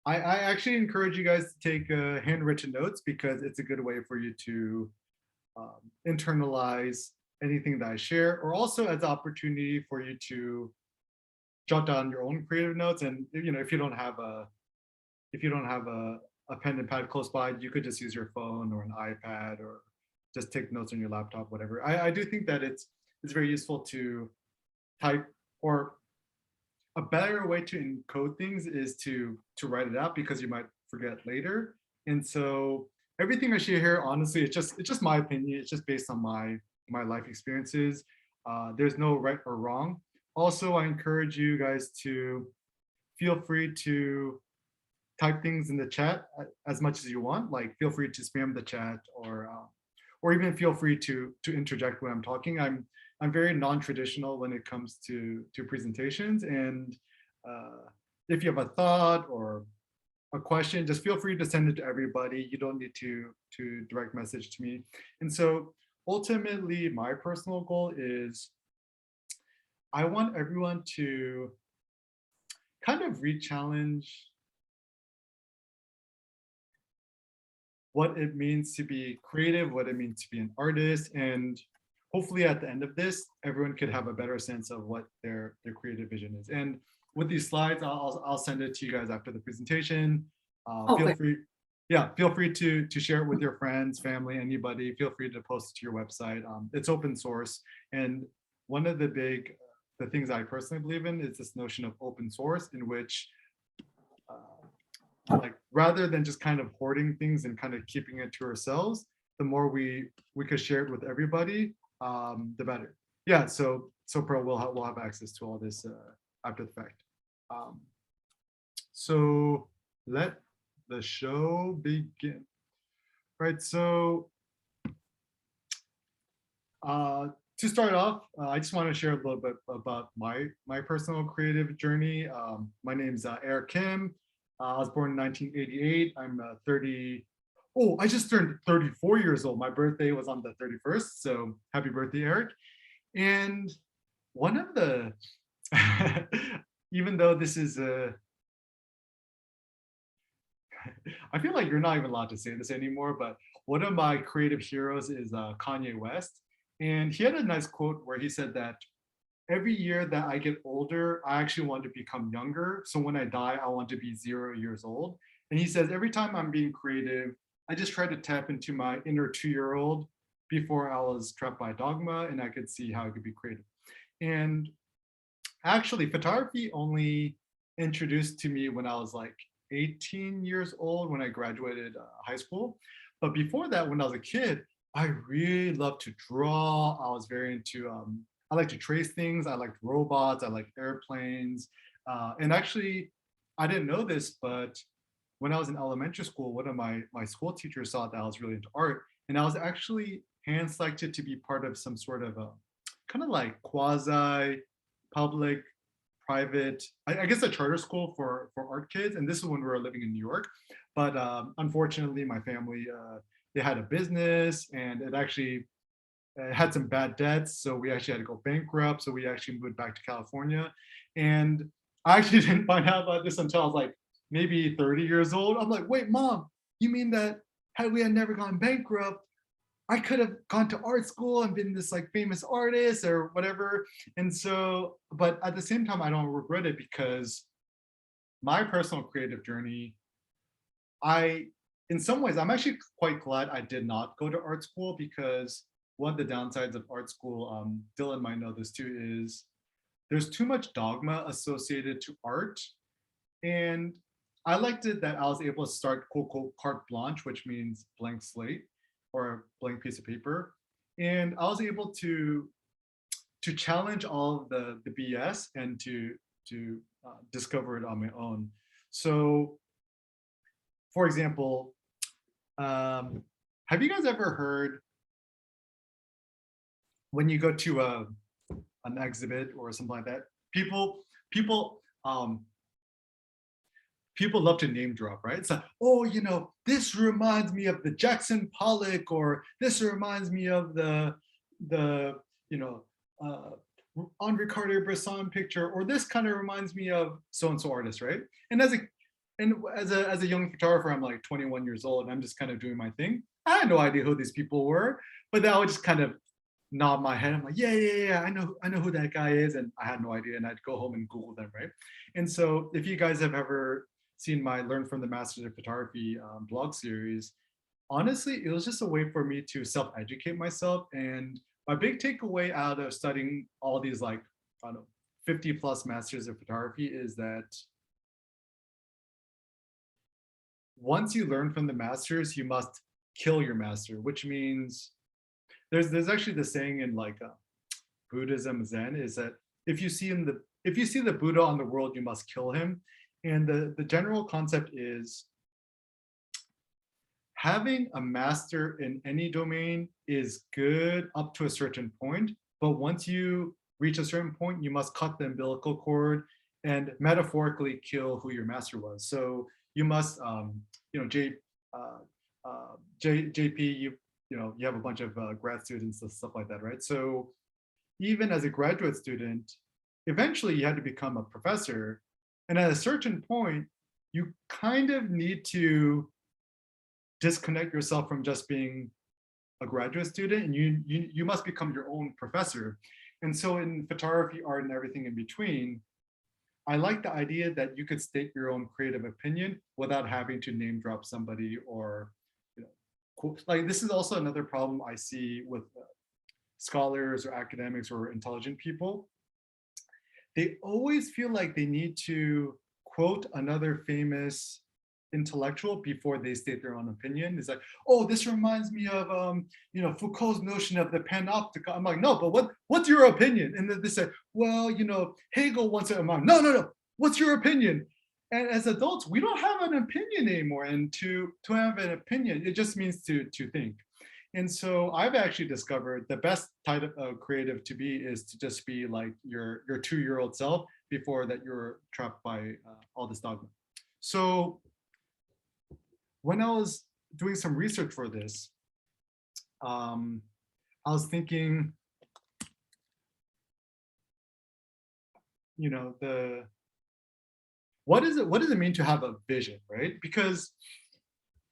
I actually encourage you guys to take handwritten notes because it's a good way for you to internalize anything that I share, or also as an opportunity for you to jot down your own creative notes. And if you don't have a pen and pad close by, you could just use your phone or an iPad, or just take notes on your laptop, whatever. I do think that it's very useful to type, or a better way to encode things is to write it out, because you might forget later. And so everything I share here, honestly, it's just my opinion. It's just based on my life experiences. There's no right or wrong. Also, I encourage you guys to feel free to type things in the chat as much as you want. Like, feel free to spam the chat, or even feel free to interject when I'm talking. I'm very non-traditional when it comes to presentations, and if you have a thought or a question, just feel free to send it to everybody. You don't need to direct message to me. And so ultimately, my personal goal is I want everyone to kind of re-challenge what it means to be creative, what it means to be an artist, and hopefully at the end of this, everyone could have a better sense of what their creative vision is. And with these slides, I'll send it to you guys after the presentation. Feel Okay. free, yeah, feel free to share it with your friends, family, anybody. Feel free to post it to your website. It's open source, and one of the things I personally believe in is this notion of open source, in which like, rather than just kind of hoarding things and kind of keeping it to ourselves, the more we could share it with everybody, the better. Yeah, so pro we'll have access to all this after the fact. Um, so let the show begin. Right, so to start off, I just want to share a little bit about my personal creative journey. My name's Eric Kim. I was born in 1988. I'm 30. Oh, I just turned 34 years old. My birthday was on the 31st. So happy birthday, Eric. And one of the, even though this is I feel like you're not even allowed to say this anymore, but one of my creative heroes is Kanye West. And he had a nice quote where he said that every year that I get older, I actually want to become younger. So when I die, I want to be 0 years old. And he says, every time I'm being creative, I just try to tap into my inner 2 year old before I was trapped by dogma and I could see how I could be creative. And actually, photography only introduced to me when I was like 18 years old, when I graduated high school. But before that, when I was a kid, I really loved to draw. I was very into I like to trace things. I liked robots. I liked airplanes. And actually, I didn't know this, but when I was in elementary school, one of my school teachers saw that I was really into art, and I was actually hand selected to be part of some sort of a kind of like quasi public private, I guess, a charter school for art kids. And this is when we were living in New York. But unfortunately, my family, they had a business, and it actually had some bad debts. So we actually had to go bankrupt. So we actually moved back to California. And I actually didn't find out about this until I was like maybe 30 years old. I'm like, wait, mom, you mean that had we had never gone bankrupt, I could have gone to art school and been this like famous artist or whatever. And so, but at the same time, I don't regret it, because my personal creative journey, I, in some ways, I'm actually quite glad I did not go to art school, because one of the downsides of art school, Dylan might know this too, is there's too much dogma associated to art. And I liked it that I was able to start quote unquote carte blanche, which means blank slate or a blank piece of paper. And I was able to challenge all of the BS and to discover it on my own. So, for example, have you guys ever heard, when you go to an exhibit or something like that, people people love to name drop, right? It's like, oh, this reminds me of the Jackson Pollock, or this reminds me of the you know uh, Andre Cartier-Bresson picture, or this kind of reminds me of so and so artist, right? And as a young photographer, I'm like 21 years old, and I'm just kind of doing my thing. I had no idea who these people were, but then I would just kind of nod my head. I'm like, yeah, yeah, yeah, I know who that guy is, and I had no idea, and I'd go home and Google them, right? And so, if you guys have ever seen my Learn from the Masters of Photography blog series, honestly, it was just a way for me to self-educate myself. And my big takeaway out of studying all these like, I don't know, 50 plus masters of photography is that once you learn from the masters, you must kill your master, which means there's actually the saying in like Buddhism Zen is that if you see the Buddha on the world, you must kill him. And the general concept is having a master in any domain is good up to a certain point, but once you reach a certain point, you must cut the umbilical cord and metaphorically kill who your master was. So you must, you know, uh, JP, you have a bunch of grad students and stuff like that, right? So even as a graduate student, eventually you had to become a professor, and at a certain point, you kind of need to disconnect yourself from just being a graduate student, and you must become your own professor. And so in photography, art, and everything in between, I like the idea that you could state your own creative opinion without having to name drop somebody, or like this is also another problem I see with scholars or academics or intelligent people. They always feel like they need to quote another famous intellectual before they state their own opinion. It's like, oh, this reminds me of Foucault's notion of the panopticon. I'm like, no, but what's your opinion? And then they say, well, Hegel wants it. I'm like, no. What's your opinion? And as adults, we don't have an opinion anymore. And to have an opinion, it just means to think. And so I've actually discovered the best type of creative to be is to just be like your 2-year-old self before that you're trapped by all this dogma. So when I was doing some research for this, I was thinking, the what does it mean to have a vision, right? Because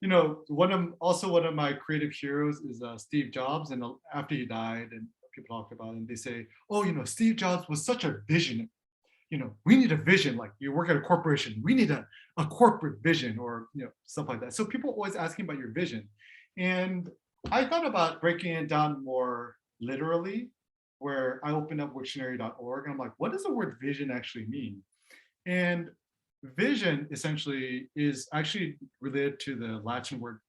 one of my creative heroes is Steve Jobs, and after he died, and people talk about him, they say, oh, Steve Jobs was such a visionary. We need a vision. Like you work at a corporation, we need a corporate vision, or stuff like that. So people always asking about your vision, and I thought about breaking it down more literally, where I opened up Wiktionary.org, and I'm like, what does the word vision actually mean? And vision essentially is actually related to the Latin word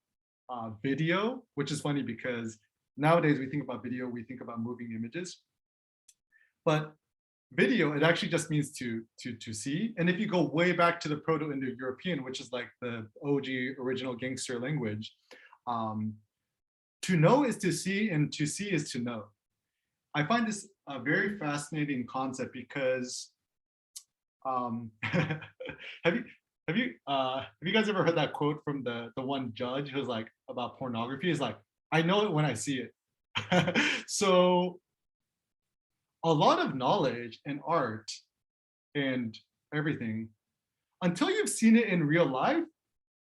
video, which is funny because nowadays we think about video, we think about moving images, but video, it actually just means to see. And if you go way back to the Proto-Indo-European, which is like the OG original gangster language, to know is to see, and to see is to know. I find this a very fascinating concept because have you guys ever heard that quote from the one judge who's like about pornography? Is like, I know it when I see it. So a lot of knowledge and art and everything, until you've seen it in real life,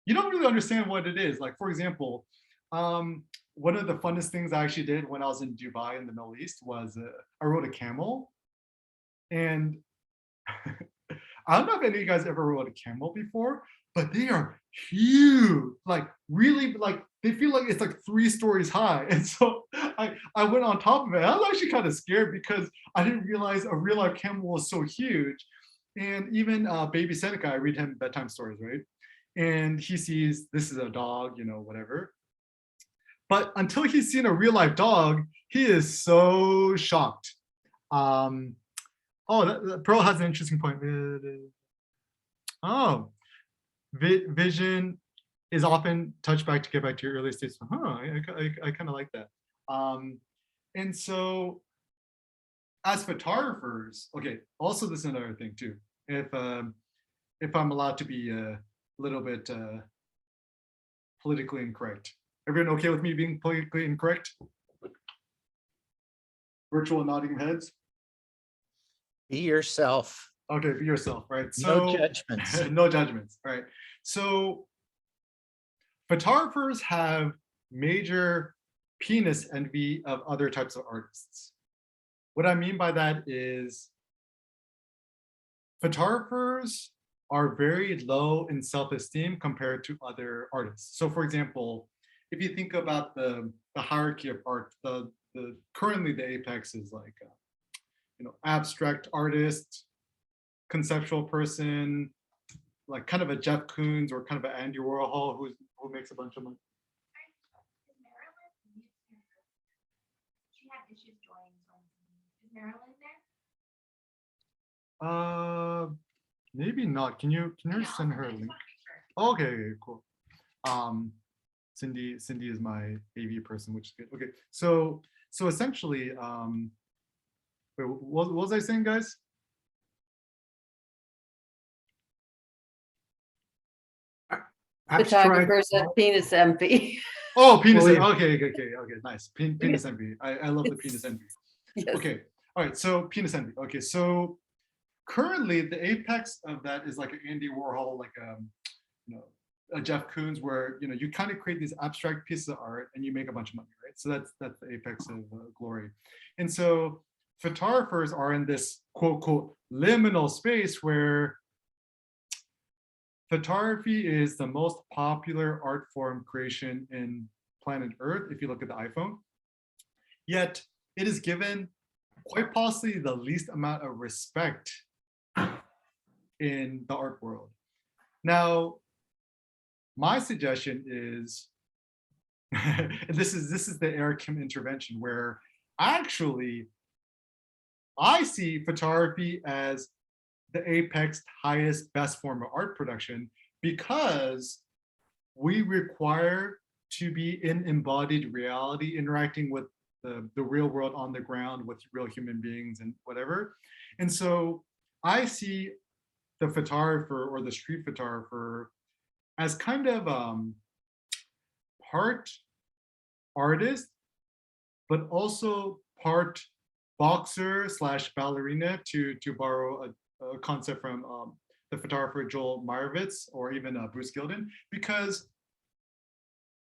you don't really understand what it is. Like, for example, one of the funnest things I actually did when I was in Dubai in the Middle East was I rode a camel. And I don't know if any of you guys ever rode a camel before, but they are huge, like really, like they feel like it's like 3 stories high. And so I went on top of it. I was actually kind of scared because I didn't realize a real life camel was so huge. And even baby Seneca, I read him bedtime stories, right? And he sees this is a dog, whatever. But until he's seen a real life dog, he is so shocked. Um, oh, Pearl has an interesting point. Oh, vision is often touched back to get back to your earlier states. I kind of like that. And so as photographers, okay, also this is another thing too. If I'm allowed to be a little bit politically incorrect. Everyone okay with me being politically incorrect? Virtual nodding heads. Be yourself. Okay, be yourself, right? No So judgments. no judgments, right? So photographers have major penis envy of other types of artists. What I mean by that is photographers are very low in self-esteem compared to other artists. So for example, if you think about the hierarchy of art, the currently the apex is like abstract artist, conceptual person, like kind of a Jeff Koons or kind of an Andy Warhol who makes a bunch of money. Is Marilyn? She had issues joining. Is Marilyn there? Maybe not. Can you Yeah, send her a I just link? wanna make sure. Okay, cool. Cindy is my AV person, which is good. Okay, so essentially, wait, what was I saying, guys? Abstract. Photographers have penis envy. Oh, penis. Believe- Okay, nice. Penis envy. I love the penis envy. Yes. Okay, all right. So penis envy. Okay, so currently the apex of that is like an Andy Warhol, like a Jeff Koons, where you kind of create these abstract pieces of art and you make a bunch of money, right? So that's the apex of glory. And so photographers are in this quote quote liminal space where photography is the most popular art form creation in planet Earth if you look at the iPhone. Yet it is given quite possibly the least amount of respect in the art world. Now, my suggestion is, this is the Eric Kim intervention, where actually I see photography as the apex highest best form of art production, because we require to be in embodied reality, interacting with the real world on the ground with real human beings and whatever. And so I see the photographer or the street photographer as kind of part artist, but also part boxer slash ballerina, to borrow a concept from the photographer Joel Meyerowitz, or even Bruce Gilden, because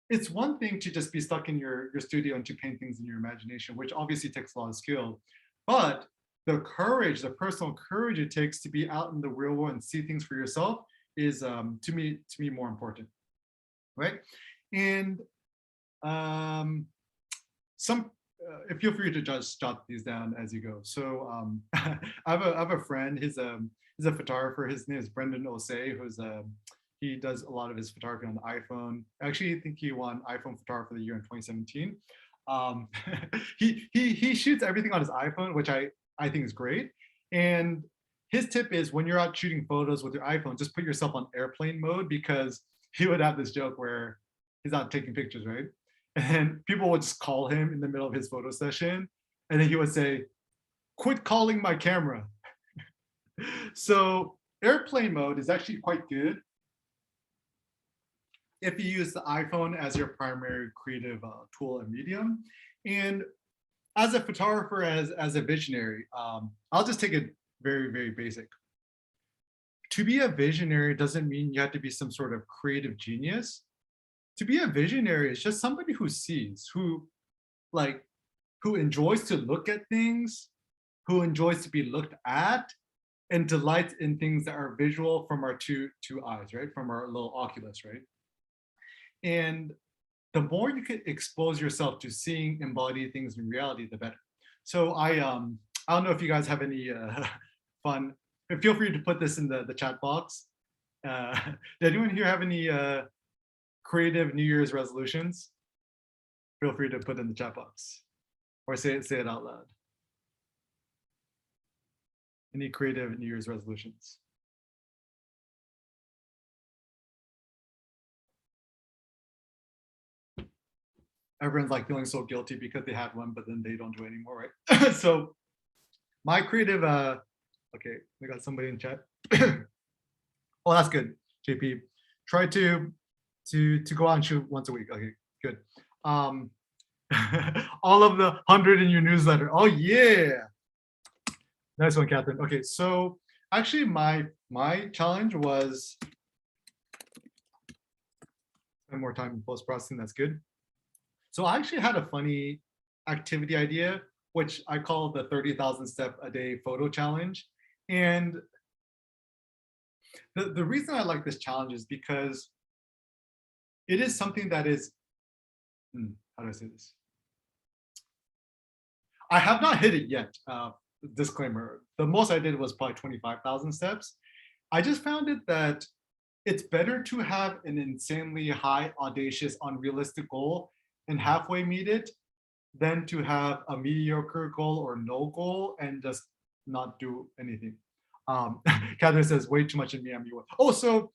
it's one thing to just be stuck in your studio and to paint things in your imagination, which obviously takes a lot of skill, but the courage, the personal courage it takes to be out in the real world and see things for yourself is to me more important, right? And some feel free to just jot these down as you go. So I have a friend. He's a photographer. His name is Brendan Osei, who's he does a lot of his photography on the iPhone. Actually, I think he won iPhone Photographer of the Year in 2017. He shoots everything on his iPhone, which I think is great. And his tip is, when you're out shooting photos with your iPhone, just put yourself on airplane mode, because he would have this joke where he's out taking pictures, right? And people would just call him in the middle of his photo session, and then he would say, "Quit calling my camera." So airplane mode is actually quite good if you use the iPhone as your primary creative tool and medium. And as a photographer, as a visionary, I'll just take it very, very basic. To be a visionary doesn't mean you have to be some sort of creative genius. To be a visionary is just somebody who sees, who enjoys to look at things, who enjoys to be looked at, and delights in things that are visual from our two eyes, right? From our little Oculus, right? And the more you can expose yourself to seeing embodied things in reality, the better. So I don't know if you guys have any fun. Feel free to put this in the chat box. Did anyone here have any creative New Year's resolutions? Feel free to put in the chat box, or say it out loud. Any creative New Year's resolutions? Everyone's like feeling so guilty because they had one, but then they don't do it anymore, right? So my creative, okay, we got somebody in chat. Oh, that's good, JP. Try to go out and shoot once a week. Okay, good. All of the 100 in your newsletter. Oh yeah. Nice one, Catherine. Okay, so actually my challenge was spend more time in post processing. That's good. So I actually had a funny activity idea, which I call the 30,000 step a day photo challenge. And the reason I like this challenge is because it is something that is, how do I say this? I have not hit it yet. Disclaimer. The most I did was probably 25,000 steps. I just found it that it's better to have an insanely high, audacious, unrealistic goal and halfway meet it than to have a mediocre goal or no goal and just not do anything. Catherine says way too much in Miami. Oh,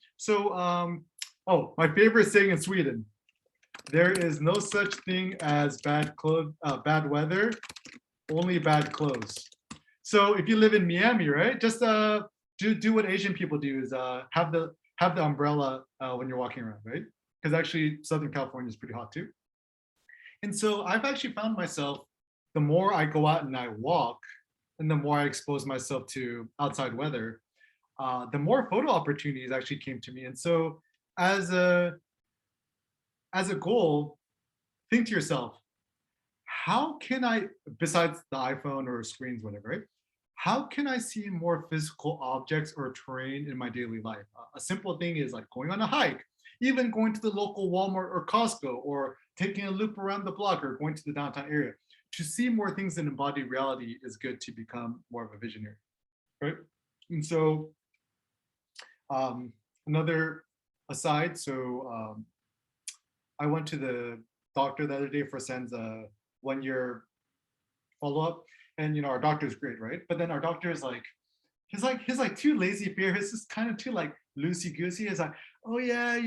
oh, my favorite saying in Sweden: there is no such thing as bad weather, only bad clothes. So if you live in Miami, right, just do what Asian people do is have the umbrella when you're walking around, right? Because actually Southern California is pretty hot too. And so I've actually found myself, the more I go out and I walk, and the more I expose myself to outside weather, the more photo opportunities actually came to me. And so as a as a goal, think to yourself, how can I, besides the iPhone or screens, whatever, right? How can I see more physical objects or terrain in my daily life? A simple thing is like going on a hike, even going to the local Walmart or Costco, or taking a loop around the block or going to the downtown area. To see more things in embodied reality is good to become more of a visionary, right? And so another aside, so I went to the doctor the other day for Sen's 1 year follow up, and our doctor is great, right? But then our doctor is like, he's like too lazy here. He's just kind of too like loosey goosey. He's like, oh yeah,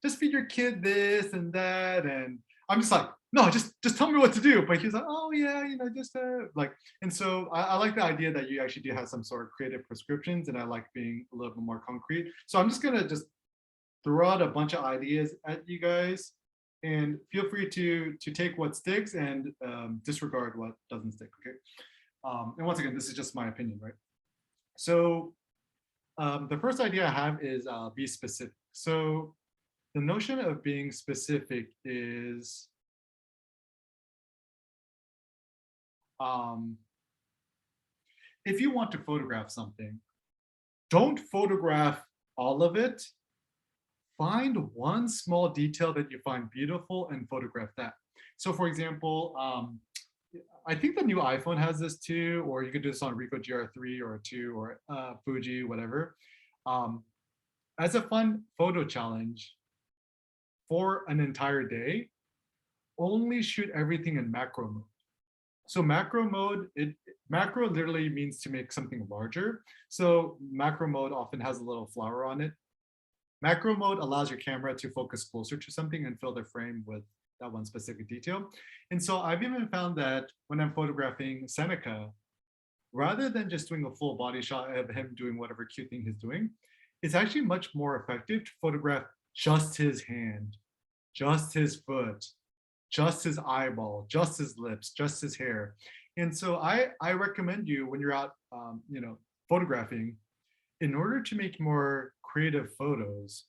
just feed your kid this and that, and I'm just like, no, just tell me what to do. But he's like, oh yeah, just like, and so I like the idea that you actually do have some sort of creative prescriptions, and I like being a little bit more concrete. So I'm just gonna just throw out a bunch of ideas at you guys, and feel free to take what sticks and disregard what doesn't stick. Okay. And once again, this is just my opinion, right? So the first idea I have is be specific. So the notion of being specific is if you want to photograph something, don't photograph all of it. Find one small detail that you find beautiful and photograph that. So for example, I think the new iPhone has this too, or you could do this on Ricoh GR3 or 2 or Fuji, whatever. As a fun photo challenge for an entire day, only shoot everything in macro mode. So macro mode, macro literally means to make something larger. So macro mode often has a little flower on it. Macro mode allows your camera to focus closer to something and fill the frame with that one specific detail. And so I've even found that when I'm photographing Seneca, rather than just doing a full body shot of him doing whatever cute thing he's doing, it's actually much more effective to photograph just his hand, just his foot, just his eyeball, just his lips, just his hair. And so I recommend you when you're out, photographing, in order to make more creative photos,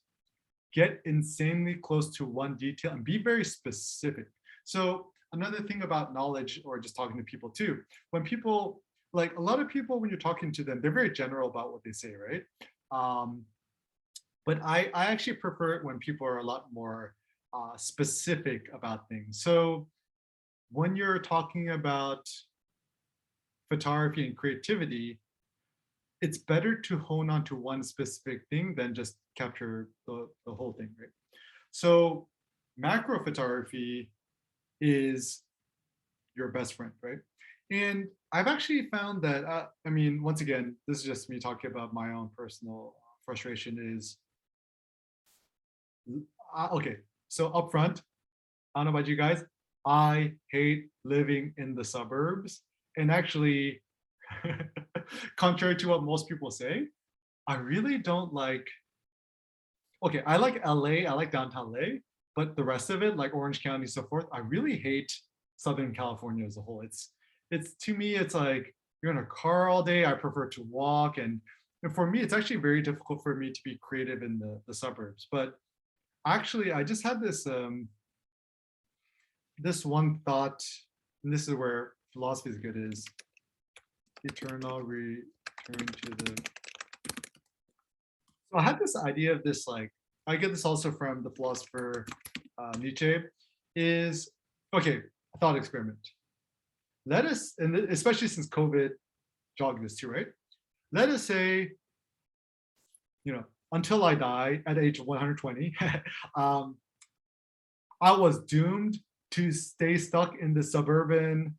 get insanely close to one detail and be very specific. So another thing about knowledge or just talking to people too, when people, like a lot of people, when you're talking to them, they're very general about what they say, right? But I actually prefer it when people are a lot more specific about things. So when you're talking about photography and creativity, it's better to hone on to one specific thing than just capture the whole thing, right? So macro photography is your best friend, right? And I've actually found that, once again, this is just me talking about my own personal frustration is, okay, so upfront, I don't know about you guys, I hate living in the suburbs. And actually, contrary to what most people say, I really don't like, okay, I like LA, I like downtown LA, but the rest of it, like Orange County, so forth, I really hate Southern California as a whole. It's to me, it's like, you're in a car all day. I prefer to walk. And for me, it's actually very difficult for me to be creative in the suburbs. But actually, I just had this one thought, and this is where philosophy is good, is eternal return to the. So I had this idea of this, like, I get this also from the philosopher Nietzsche, is, okay, thought experiment. Let us, and especially since COVID jogged this too, right? Let us say, until I die at the age of 120, I was doomed to stay stuck in the suburban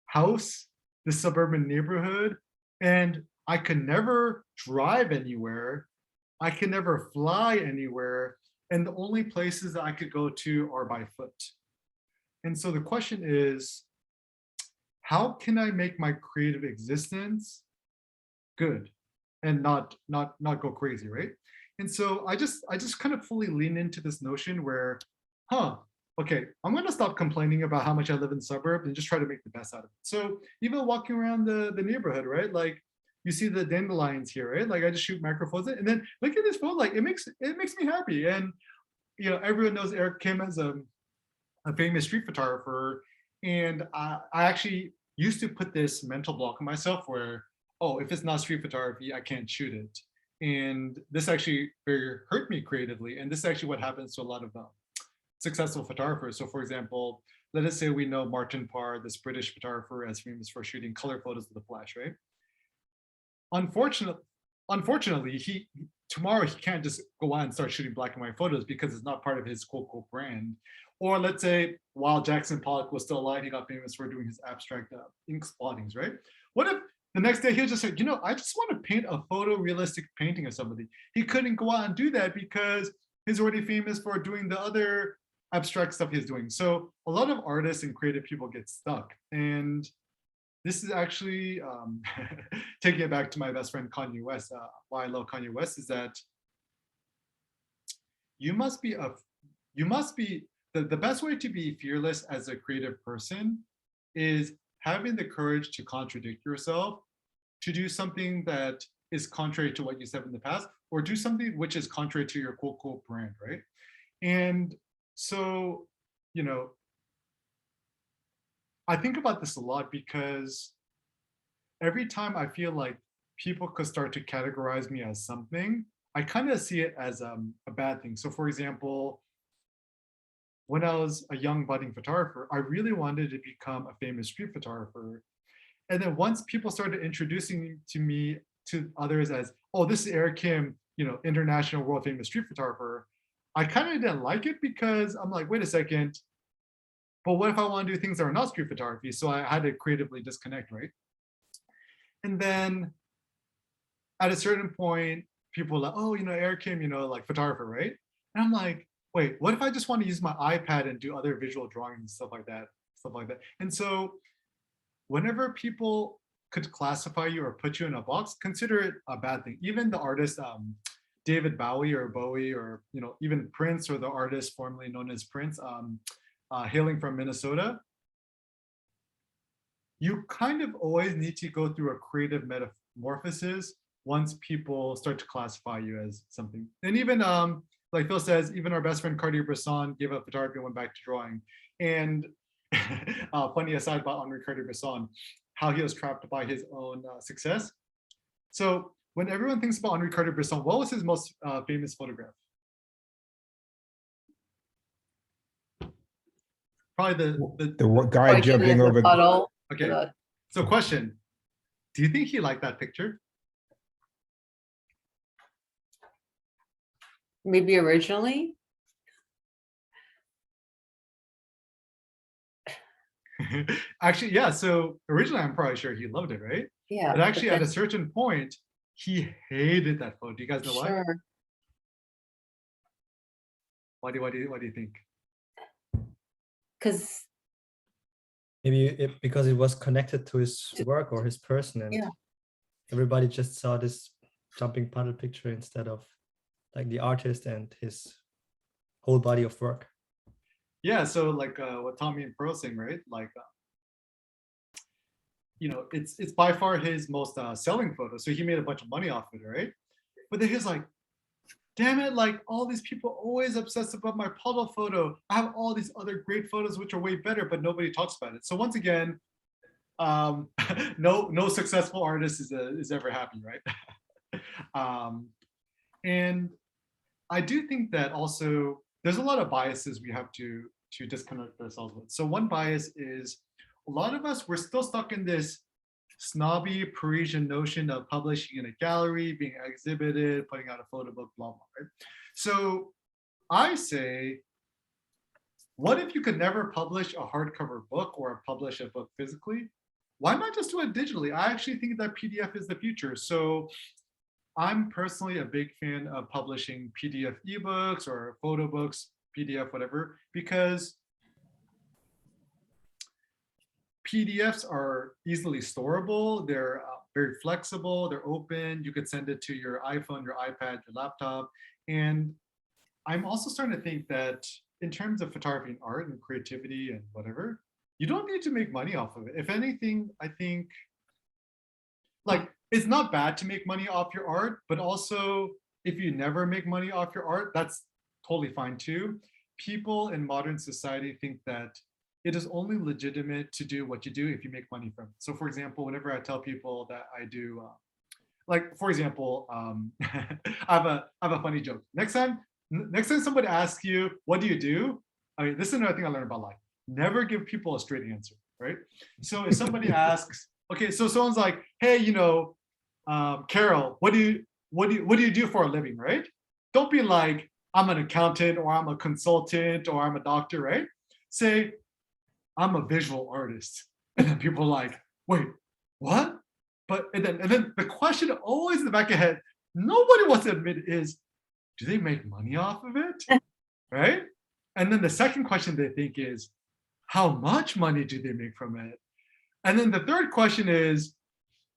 house, the suburban neighborhood, and I could never drive anywhere. I can never fly anywhere. And the only places that I could go to are by foot. And so the question is, how can I make my creative existence good and not go crazy, right? And so I just kind of fully lean into this notion where, okay, I'm gonna stop complaining about how much I live in the suburb and just try to make the best out of it. So even walking around the neighborhood, right? Like you see the dandelions here, right? Like I just shoot macro photos and then look at this photo, like it makes me happy. And everyone knows Eric Kim as a famous street photographer. And I actually used to put this mental block on myself where, oh, if it's not street photography, I can't shoot it. And this actually very hurt me creatively. And this is actually what happens to a lot of successful photographers. So for example, let us say we know Martin Parr, this British photographer, as famous for shooting color photos with the flash, right? Unfortunately, tomorrow he can't just go out and start shooting black and white photos because it's not part of his quote brand. Or let's say while Jackson Pollock was still alive, he got famous for doing his abstract ink splattings, right? What if the next day he was just like, I just want to paint a photorealistic painting of somebody. He couldn't go out and do that because he's already famous for doing the other abstract stuff he's doing. So a lot of artists and creative people get stuck. And this is actually taking it back to my best friend Kanye West. Why I love Kanye West is that you must be the best way to be fearless as a creative person is having the courage to contradict yourself, to do something that is contrary to what you said in the past, or do something which is contrary to your quote brand, right? And so, I think about this a lot because every time I feel like people could start to categorize me as something, I kind of see it as a bad thing. So for example, when I was a young budding photographer, I really wanted to become a famous street photographer. And then once people started introducing me to others as, oh, this is Eric Kim, international world famous street photographer, I kind of didn't like it because I'm like, wait a second, but what if I want to do things that are not street photography? So I had to creatively disconnect, right? And then at a certain point, people are like, oh, Eric Kim, like photographer, right? And I'm like, wait, what if I just want to use my iPad and do other visual drawings and stuff like that? And so whenever people could classify you or put you in a box, consider it a bad thing. Even the artist, David Bowie, or even Prince, or the artist formerly known as Prince, hailing from Minnesota, you kind of always need to go through a creative metamorphosis once people start to classify you as something. And even like Phil says, even our best friend Cartier-Bresson gave up photography and went back to drawing. And funny aside about Henri Cartier-Bresson, how he was trapped by his own success. So when everyone thinks about Henri Cartier-Bresson, what was his most famous photograph? Probably The guy Like in jumping the over. puddle. okay. So question, do you think he liked that picture? Maybe originally. Actually, yeah. So originally, I'm probably sure he loved it, right? Yeah. But actually, at a then- certain point, he hated that photo. Do you guys know why? Sure. What do you think? Because Maybe because it was connected to his work or his person, and Yeah. everybody just saw this jumping puddle picture instead of like the artist and his whole body of work. Yeah. So like what Tommy and Pearl saying, right? Like it's by far his most selling photo. So he made a bunch of money off it, right? But then he's like, damn it, like all these people always obsessed about my puddle photo. I have all these other great photos which are way better, but nobody talks about it. So once again, no successful artist is ever happy, right? um, and I do think that also there's a lot of biases we have to disconnect ourselves with. So one bias is a lot of us, we're still stuck in this snobby Parisian notion of publishing in a gallery, being exhibited, putting out a photo book, blah, blah, right? So I say, what if you could never publish a hardcover book or publish a book physically? Why not just do it digitally? I actually think that PDF is the future. So I'm personally a big fan of publishing PDF ebooks or photo books, PDF, whatever, because PDFs are easily storable. They're very flexible. They're open. You could send it to your iPhone, your iPad, your laptop. And I'm also starting to think that in terms of photography and art and creativity and whatever, you don't need to make money off of it. If anything, I think like it's not bad to make money off your art, but also if you never make money off your art, that's totally fine too. People in modern society think that it is only legitimate to do what you do if you make money from it. So for example, whenever I tell people that I do, like for example, I have a funny joke. Next time somebody asks you, what do you do? I mean, this is another thing I learned about life. Never give people a straight answer, right? So if somebody asks, okay, so someone's like, hey, Carol, what do you do for a living, right? Don't be like, I'm an accountant or I'm a consultant or I'm a doctor, right? Say, I'm a visual artist. And then people are like, wait, what? But and then the question always in the back of the head, nobody wants to admit is, do they make money off of it? Right? And then the second question they think is, how much money do they make from it? And then the third question is,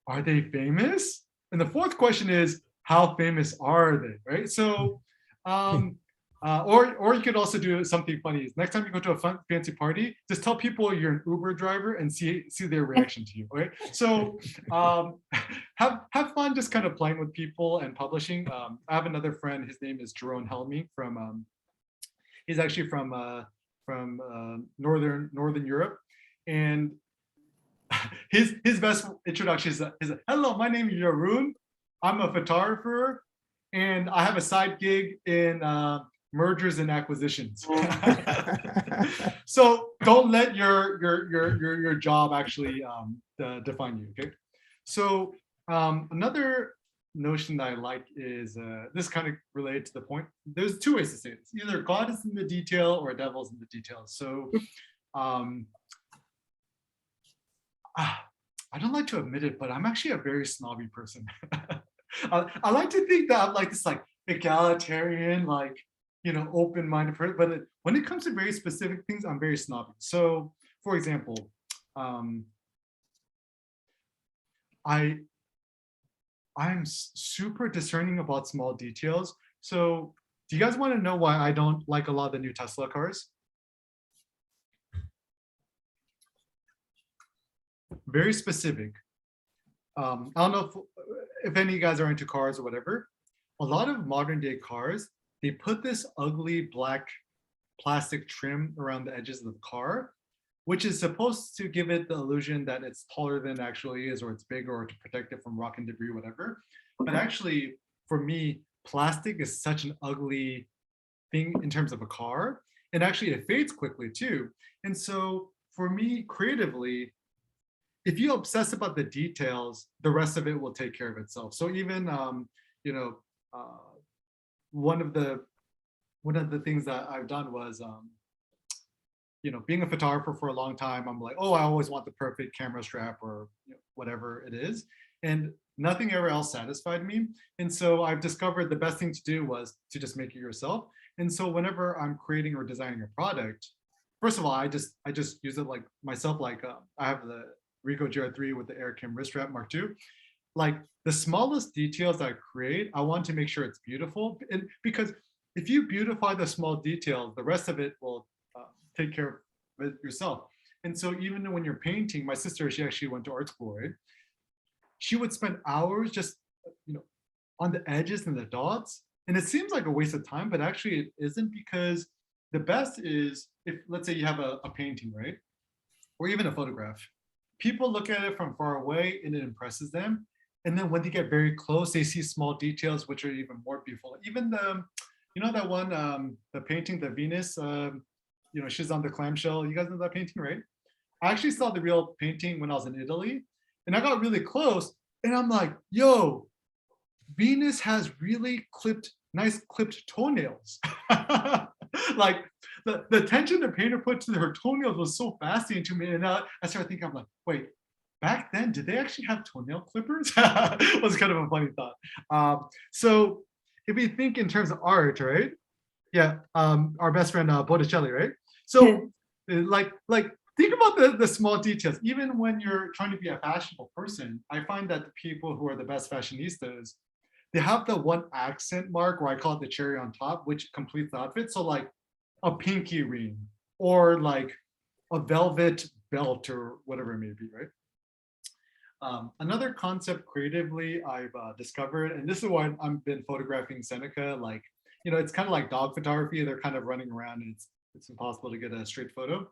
are they famous? And the fourth question is, how famous are they? Right? So, um, or you could also do something funny. Next time you go to a fancy party, just tell people you're an Uber driver and see their reaction to you. Okay? So, have fun just kind of playing with people and publishing. I have another friend. His name is Jerome Helmy from. He's actually from northern Europe, and his best introduction is hello, my name is Jeroen. I'm a photographer, and I have a side gig in mergers and acquisitions. So don't let your job actually define you. Okay. So another notion that I like is this kind of related to the point. There's two ways to say this: either God is in the detail or devil's in the details. So I don't like to admit it, but I'm actually a very snobby person. I like to think that I'm like this like egalitarian, like open-minded person. But when it comes to very specific things, I'm very snobby. So, for example, I I'm super discerning about small details. So, do you guys want to know why I don't like a lot of the new Tesla cars? Very specific. I don't know if any of you guys are into cars or whatever. A lot of modern day cars, they put this ugly black plastic trim around the edges of the car, which is supposed to give it the illusion that it's taller than it actually is, or it's bigger, or to protect it from rock and debris, whatever. But actually, for me, plastic is such an ugly thing in terms of a car. And actually, it fades quickly too. And so, for me, creatively, if you obsess about the details, the rest of it will take care of itself. So even you know, uh, one of the things that I've done was being a photographer for a long time, I'm like, oh, I always want the perfect camera strap or whatever it is. And nothing ever else satisfied me. And so I've discovered the best thing to do was to just make it yourself. And so whenever I'm creating or designing a product, first of all, I just use it like myself. Like I have the Ricoh GR3 with the Air Cam wrist strap Mark II. Like the smallest details I create, I want to make sure it's beautiful. And because if you beautify the small details, the rest of it will take care of it yourself. And so even when you're painting, my sister, she actually went to art school, right? She would spend hours just, you know, on the edges and the dots. And it seems like a waste of time, but actually it isn't, because the best is if, let's say you have a painting, right? Or even a photograph. People look at it from far away and it impresses them. And then when they get very close, they see small details which are even more beautiful. Even the, you know, that one, the painting, the Venus, she's on the clamshell. You guys know that painting, right? I actually saw the real painting when I was in Italy, and I got really close, and I'm like, yo, Venus has really nice clipped toenails. Like the attention the painter put to her toenails was so fascinating to me. And I started thinking, I'm like, wait, back then, did they actually have toenail clippers? It was kind of a funny thought. So if we think in terms of art, right? Yeah, our best friend Botticelli, right? So like think about the small details. Even when you're trying to be a fashionable person, I find that the people who are the best fashionistas, they have the one accent mark, or I call it the cherry on top, which completes the outfit. So like a pinky ring, or like a velvet belt, or whatever it may be, right? Another concept creatively I've discovered, and this is why I've been photographing Seneca, like, it's kind of like dog photography. They're kind of running around, and it's impossible to get a straight photo.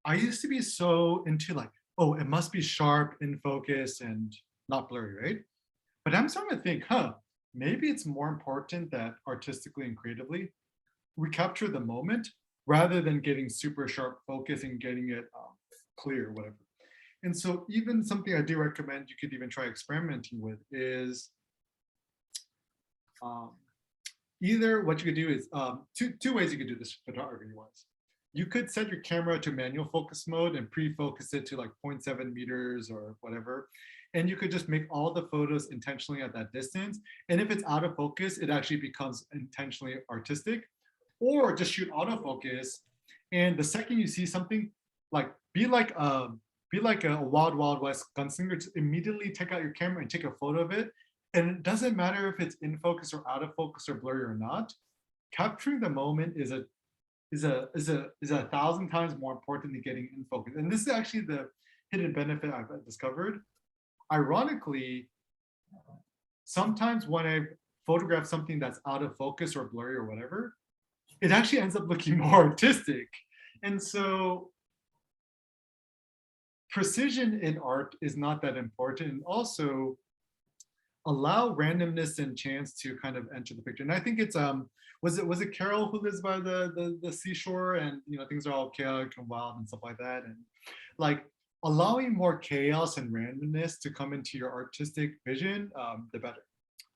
I used to be so into like, oh, it must be sharp, in focus, and not blurry, right? But I'm starting to think, maybe it's more important that artistically and creatively we capture the moment rather than getting super sharp focus and getting it clear, whatever. And so even something I do recommend you could even try experimenting with is either what you could do is two ways you could do this photography wise. You could set your camera to manual focus mode and pre-focus it to like 0.7 meters or whatever. And you could just make all the photos intentionally at that distance. And if it's out of focus, it actually becomes intentionally artistic. Or just shoot autofocus. And the second you see something, like be like a wild, wild west gunslinger, just immediately take out your camera and take a photo of it. And it doesn't matter if it's in focus or out of focus or blurry or not. Capturing the moment is a thousand times more important than getting in focus. And this is actually the hidden benefit I've discovered. Ironically, sometimes when I photograph something that's out of focus or blurry or whatever, it actually ends up looking more artistic. And so precision in art is not that important. And also allow randomness and chance to kind of enter the picture. And I think it's was it Carol who lives by the seashore, and things are all chaotic and wild and stuff like that, and like allowing more chaos and randomness to come into your artistic vision, the better,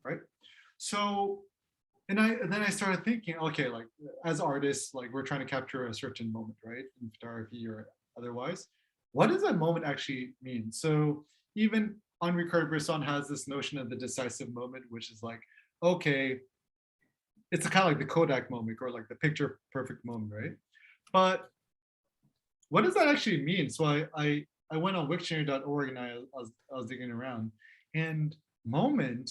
right? So and then I started thinking, okay, like as artists, like we're trying to capture a certain moment, right, in photography or otherwise. What does that moment actually mean? So even Henri Cartier-Bresson has this notion of the decisive moment, which is like, okay, it's kind of like the Kodak moment or like the picture perfect moment, right? But what does that actually mean? So I went on Wiktionary.org and I was digging around, and moment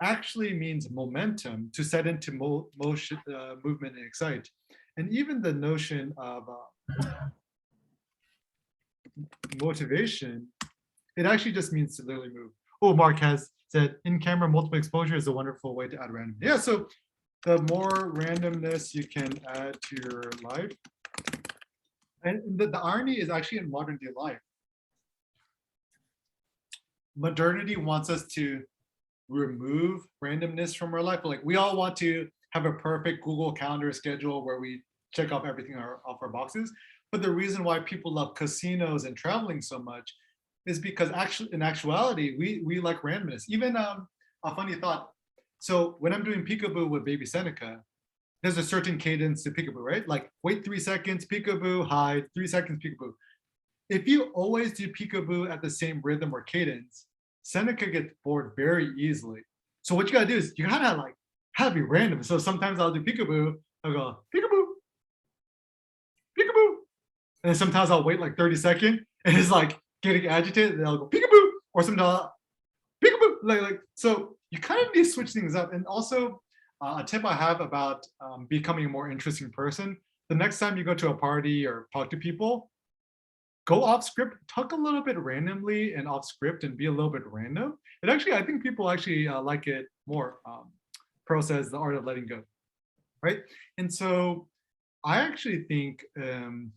actually means momentum, to set into motion, movement and excite. And even the notion of motivation, it actually just means to literally move. Oh, Mark has said in camera multiple exposure is a wonderful way to add random. Yeah, so the more randomness you can add to your life. And the irony is actually in modern day life. Modernity wants us to remove randomness from our life. Like we all want to have a perfect Google Calendar schedule where we check off everything off our boxes. But the reason why people love casinos and traveling so much is because actually, in actuality, we like randomness. Even a funny thought. So when I'm doing peekaboo with baby Seneca, there's a certain cadence to peekaboo, right? Like wait 3 seconds, peekaboo, hide, 3 seconds, peekaboo. If you always do peekaboo at the same rhythm or cadence, Seneca gets bored very easily. So what you gotta do is you gotta like have it be random. So sometimes I'll do peekaboo, I'll go peekaboo, peekaboo. And then sometimes I'll wait like 30 seconds and it's like getting agitated, and I'll go peekaboo, or sometimes peekaboo. Like so you kind of need to switch things up. And also a tip I have about becoming a more interesting person, the next time you go to a party or talk to people, go off script, talk a little bit randomly and off script and be a little bit random. And actually, I think people actually like it more. Pearl says the art of letting go, right? And so I actually think, and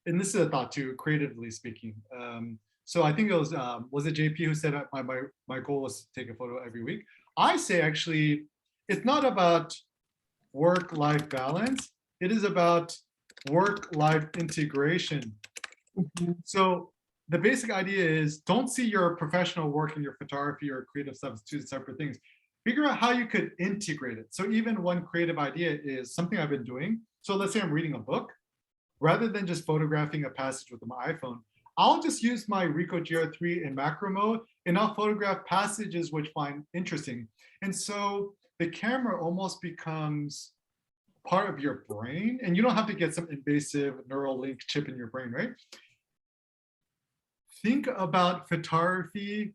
this is a thought too, creatively speaking. So I think it was it JP who said my goal was to take a photo every week. I say actually, it's not about work-life balance. It is about work-life integration. So the basic idea is don't see your professional work and your photography or creative stuff as two separate things. Figure out how you could integrate it. So even one creative idea is something I've been doing. So let's say I'm reading a book. Rather than just photographing a passage with my iPhone, I'll just use my Ricoh GR3 in macro mode and I'll photograph passages which find interesting. And so the camera almost becomes part of your brain, and you don't have to get some invasive neural link chip in your brain, right? Think about photography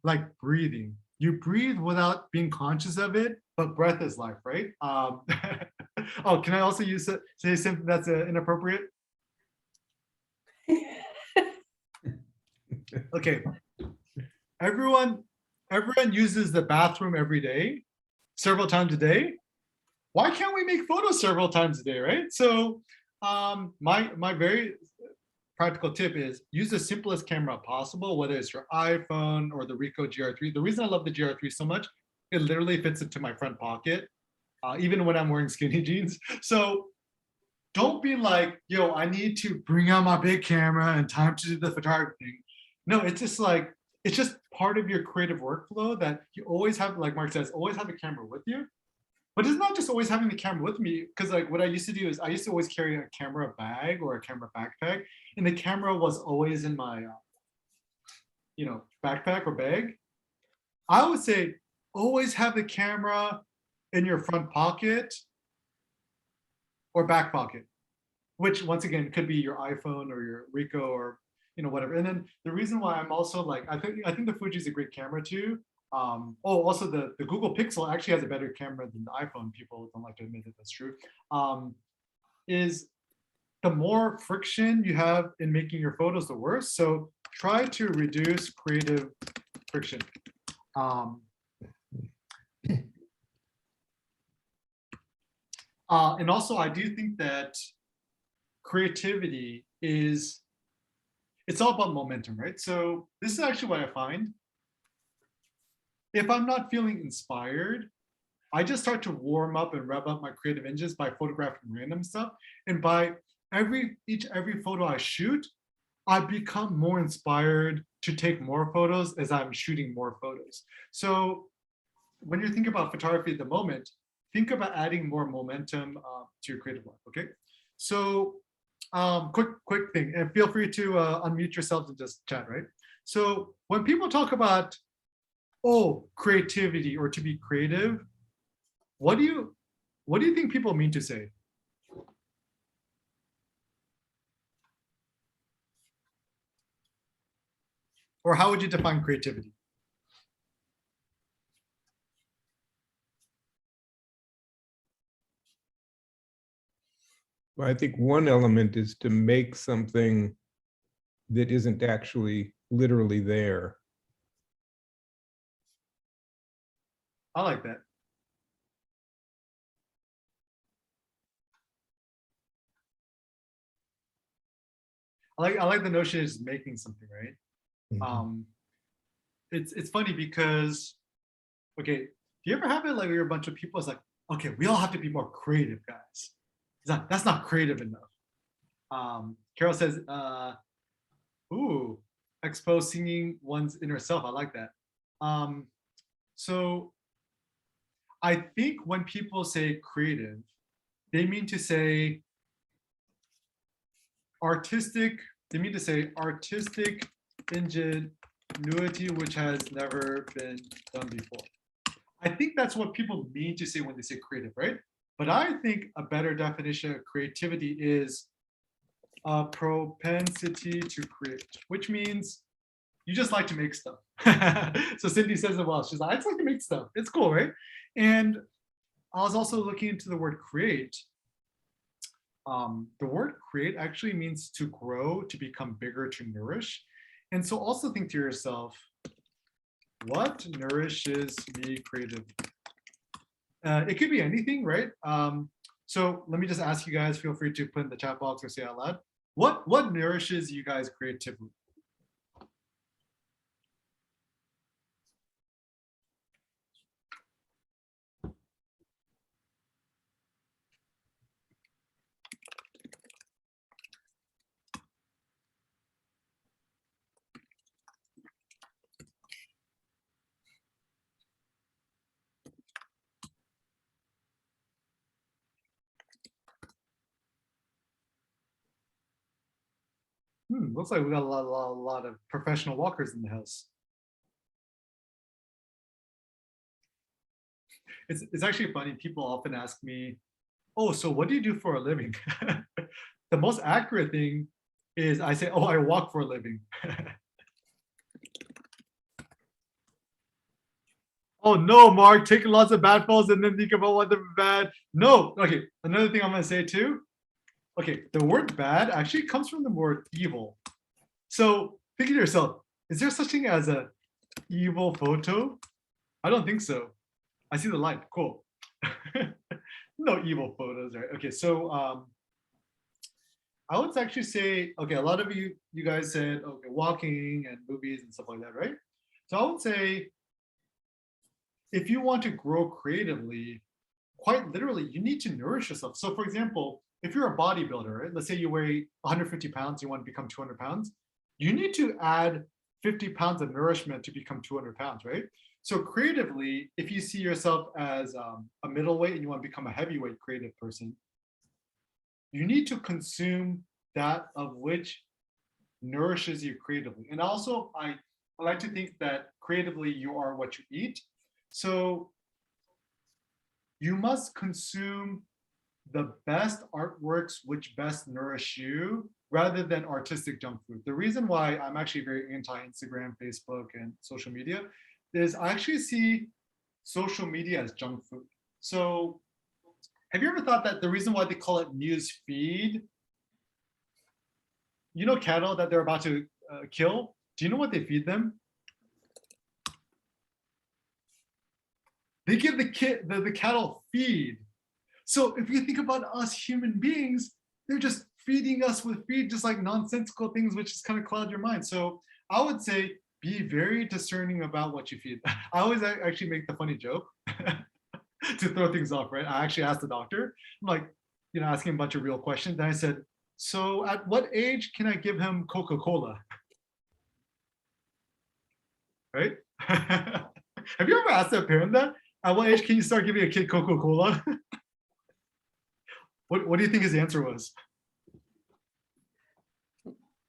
like breathing. You breathe without being conscious of it, but breath is life, right? Oh, can I also say something that's inappropriate? Okay. Everyone uses the bathroom every day, several times a day. Why can't we make photos several times a day, right? So my very practical tip is use the simplest camera possible, whether it's your iPhone or the Ricoh GR3. The reason I love the GR3 so much, it literally fits into my front pocket, even when I'm wearing skinny jeans. So don't be like, yo, I need to bring out my big camera and time to do the photography thing. No, it's just like, it's just part of your creative workflow that you always have, like Mark says, always have a camera with you. But it's not just always having the camera with me, because like what I used to do is I used to always carry a camera bag or a camera backpack, and the camera was always in my, backpack or bag. I would say always have the camera in your front pocket or back pocket, which once again could be your iPhone or your Ricoh or whatever. And then the reason why I'm also like, I think the Fuji is a great camera too. Also the Google Pixel actually has a better camera than the iPhone. People don't like to admit that that's true. Is the more friction you have in making your photos, the worse. So try to reduce creative friction. And also, I do think that creativity it's all about momentum, right? So this is actually what I find. If I'm not feeling inspired, I just start to warm up and rev up my creative engines by photographing random stuff. And by every photo I shoot, I become more inspired to take more photos as I'm shooting more photos. So when you're thinking about photography at the moment, think about adding more momentum to your creative life, okay? So quick thing, and feel free to unmute yourselves and just chat, right? So when people talk about, creativity or to be creative, what do you think people mean to say? Or how would you define creativity? Well, I think one element is to make something that isn't actually literally there. I like that. I like the notion is making something, right? Mhm. It's funny because, okay, do you ever have it like you're a bunch of people? It's like, okay, we all have to be more creative, guys. That's not creative enough. Carol says, ooh, expose singing one's inner self. I like that. So I think when people say creative, they mean to say artistic, ingenuity, which has never been done before. I think that's what people mean to say when they say creative, right? But I think a better definition of creativity is a propensity to create, which means you just like to make stuff. So Cindy says it well. She's like, I just like to make stuff. It's cool, right? And I was also looking into the word create. the word create actually means to grow, to become bigger, to nourish. And so also think to yourself, what nourishes me creatively? It could be anything, right? So let me just ask you guys, feel free to put in the chat box or say out loud. What nourishes you guys creatively? Looks like we got a lot of professional walkers in the house. It's actually funny. People often ask me, "Oh, so what do you do for a living?" The most accurate thing is I say, "Oh, I walk for a living." Oh no, Mark, taking lots of bad photos and then think about what they're bad. No, okay. Another thing I'm gonna say too. Okay, the word bad actually comes from the word evil. So think to yourself, is there such thing as a evil photo? I don't think so. I see the light. Cool. No evil photos, right? Okay, so I would actually say, okay, a lot of you guys said, okay, walking and movies and stuff like that, right? So I would say, if you want to grow creatively, quite literally, you need to nourish yourself. So for example, if you're a bodybuilder, right? Let's say you weigh 150 pounds, you want to become 200 pounds, you need to add 50 pounds of nourishment to become 200 pounds, right? So creatively, if you see yourself as a middleweight and you want to become a heavyweight creative person, you need to consume that of which nourishes you creatively. And also, I like to think that creatively you are what you eat. So you must consume the best artworks which best nourish you rather than artistic junk food. The reason why I'm actually very anti-Instagram, Facebook, and social media is I actually see social media as junk food. So have you ever thought that the reason why they call it news feed, you know, cattle that they're about to kill, do you know what they feed them? They give the cattle feed. So if you think about us human beings, they're just feeding us with feed, just like nonsensical things, which just kind of cloud your mind. So I would say be very discerning about what you feed. I always actually make the funny joke to throw things off, right? I actually asked the doctor, I'm like, you know, asking a bunch of real questions. And I said, so at what age can I give him Coca-Cola? Right? Have you ever asked a parent that? At what age can you start giving a kid Coca-Cola? What do you think his answer was?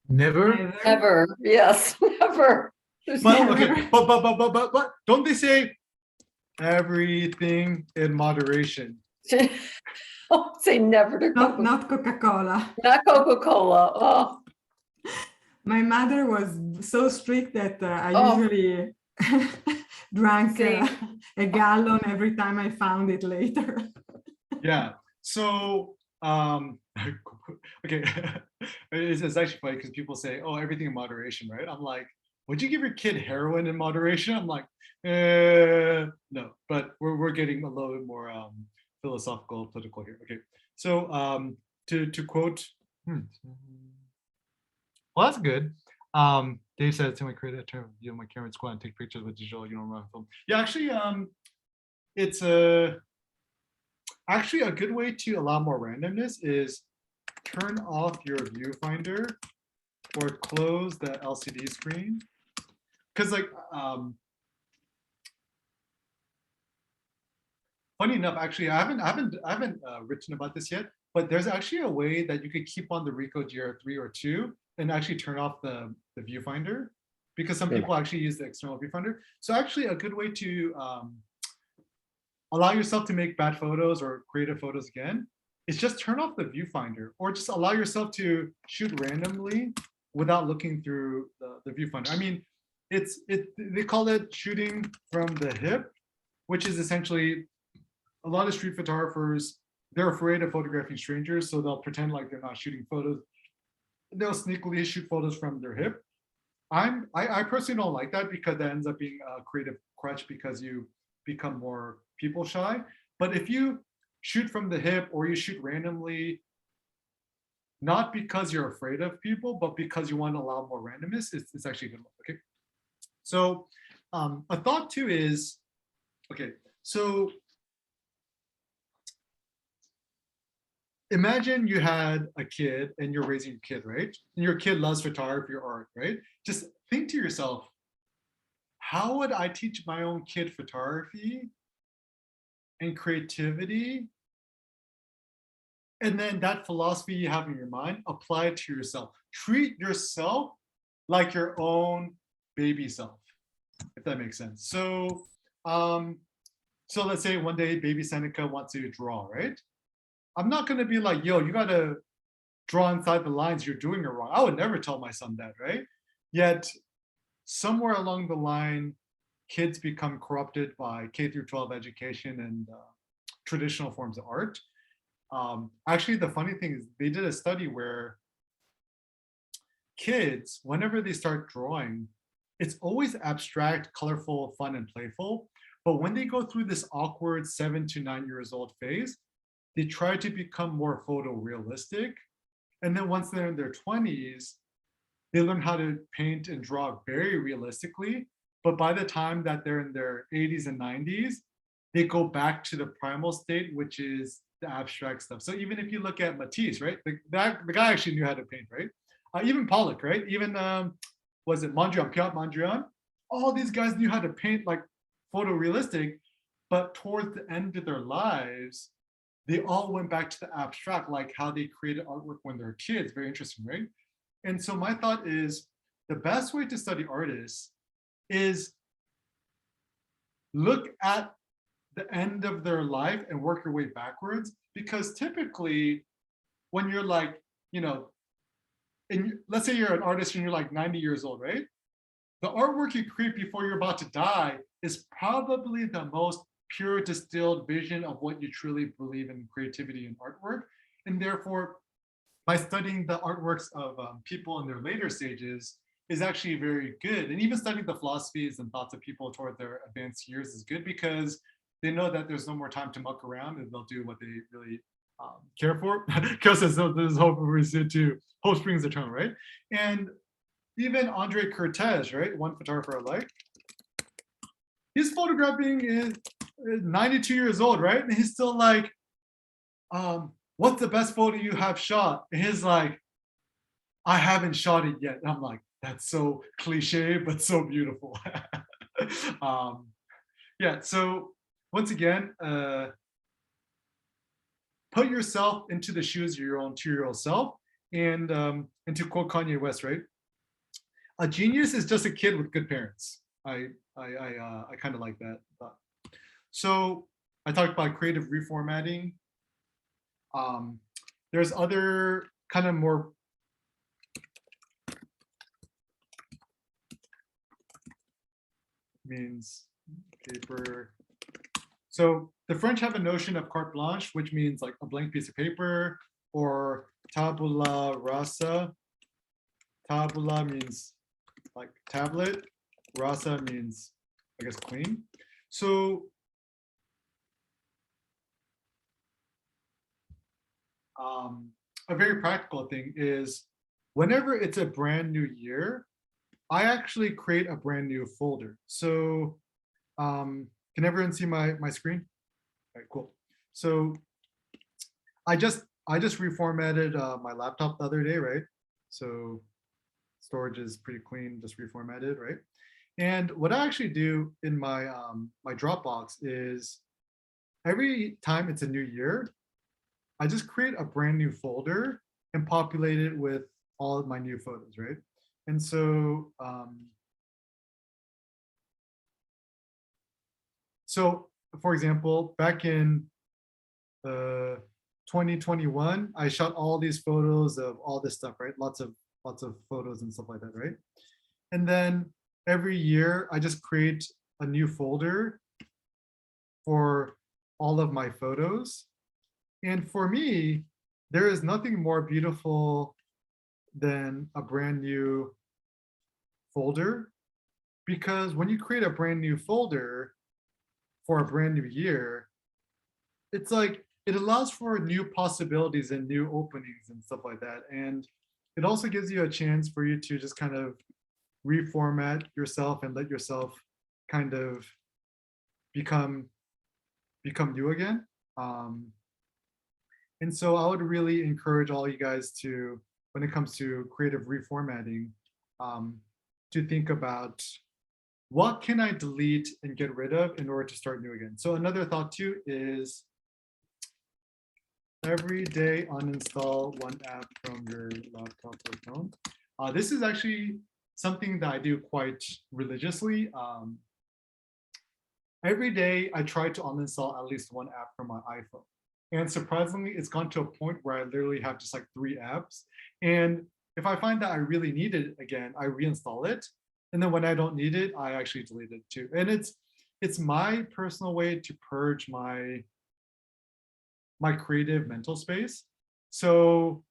Never? Never, yes, never. There's But no- okay, but don't they say everything in moderation? Don't say never to Not, Coca, not Coca-Cola. not Coca-Cola. Oh, My mother was so strict that I Oh. usually drank See. a gallon every time I found it later. Yeah. So okay, it's actually funny because people say, "Oh, everything in moderation," right? I'm like, would you give your kid heroin in moderation? I'm like, no. But we're getting a little bit more philosophical, political here. Okay. So to quote, well, that's good. Dave said, "Can we create a term? You know, my camera squad and take pictures with digital. You don't run film." Yeah, actually, it's actually a good way to allow more randomness is turn off your viewfinder or close the LCD screen. Because like, funny enough, actually, I haven't written about this yet, but there's actually a way that you could keep on the Ricoh GR3 or 2 and actually turn off the viewfinder, because some people actually use the external viewfinder. So actually a good way to allow yourself to make bad photos or creative photos again is just turn off the viewfinder, or just allow yourself to shoot randomly without looking through the viewfinder. I mean, they call it shooting from the hip, which is essentially a lot of street photographers, they're afraid of photographing strangers, so they'll pretend like they're not shooting photos. They'll sneakily shoot photos from their hip. I personally don't like that because that ends up being a creative crutch because you become more people shy. But if you shoot from the hip or you shoot randomly, not because you're afraid of people, but because you want to allow more randomness, it's actually a good one. Okay. So a thought too is, okay, so imagine you had a kid and you're raising your kid, right? And your kid loves photography or art, right? Just think to yourself, how would I teach my own kid photography and creativity? And then that philosophy you have in your mind, apply it to yourself. Treat yourself like your own baby self, if that makes sense. So, so let's say one day baby Seneca wants to draw, right? I'm not going to be like, yo, you got to draw inside the lines, you're doing it wrong. I would never tell my son that, right? Yet somewhere along the line, kids become corrupted by K through 12 education and traditional forms of art. Actually, the funny thing is they did a study where kids, whenever they start drawing, it's always abstract, colorful, fun, and playful. But when they go through this awkward 7 to 9 years old phase, they try to become more photorealistic. And then once they're in their 20s, they learn how to paint and draw very realistically. But by the time that they're in their 80s and 90s, they go back to the primal state, which is the abstract stuff. So even if you look at Matisse, right? The guy actually knew how to paint, right? Even Pollock, right? Even was it Mondrian, Piot Mondrian? All these guys knew how to paint like photorealistic, but towards the end of their lives, they all went back to the abstract, like how they created artwork when they're kids. Very interesting, right? And so my thought is the best way to study artists is look at the end of their life and work your way backwards. Because typically when you're like, you know, and let's say you're an artist and you're like 90 years old, right? The artwork you create before you're about to die is probably the most pure distilled vision of what you truly believe in creativity and artwork. And therefore, by studying the artworks of people in their later stages is actually very good. And even studying the philosophies and thoughts of people toward their advanced years is good because they know that there's no more time to muck around and they'll do what they really care for. Because there's hope we sit to hope springs eternal, right? And even Andre Cortez, right? One photographer I like. His photographing is 92 years old, right? And he's still like, what's the best photo you have shot? And he's like, I haven't shot it yet. And I'm like, that's so cliche, but so beautiful. Yeah, so once again, put yourself into the shoes of your own 2-year-old self. And to quote Kanye West, right? A genius is just a kid with good parents. I kind of like that. So I talked about creative reformatting. There's other kind of more means paper. So the French have a notion of carte blanche, which means like a blank piece of paper, or tabula rasa. Tabula means like tablet. Rasa means, I guess, clean. So a very practical thing is whenever it's a brand new year, I actually create a brand new folder. So can everyone see my screen? All right, cool. So I just reformatted my laptop the other day, right? So storage is pretty clean, just reformatted, right? And what I actually do in my my Dropbox is every time it's a new year, I just create a brand new folder and populate it with all of my new photos, right? And so, for example, back in 2021, I shot all these photos of all this stuff, right? Lots of photos and stuff like that, right? And then every year, I just create a new folder for all of my photos. And for me, there is nothing more beautiful than a brand new folder, because when you create a brand new folder for a brand new year, it's like it allows for new possibilities and new openings and stuff like that. And it also gives you a chance for you to just kind of reformat yourself and let yourself kind of become you again. And so I would really encourage all you guys to, when it comes to creative reformatting, to think about what can I delete and get rid of in order to start new again. So another thought too is every day uninstall one app from your laptop or phone. This is actually something that I do quite religiously. Every day I try to uninstall at least one app from my iPhone. And surprisingly, it's gone to a point where I literally have just like 3 apps. And if I find that I really need it again, I reinstall it. And then when I don't need it, I actually delete it too. And it's my personal way to purge my creative mental space. So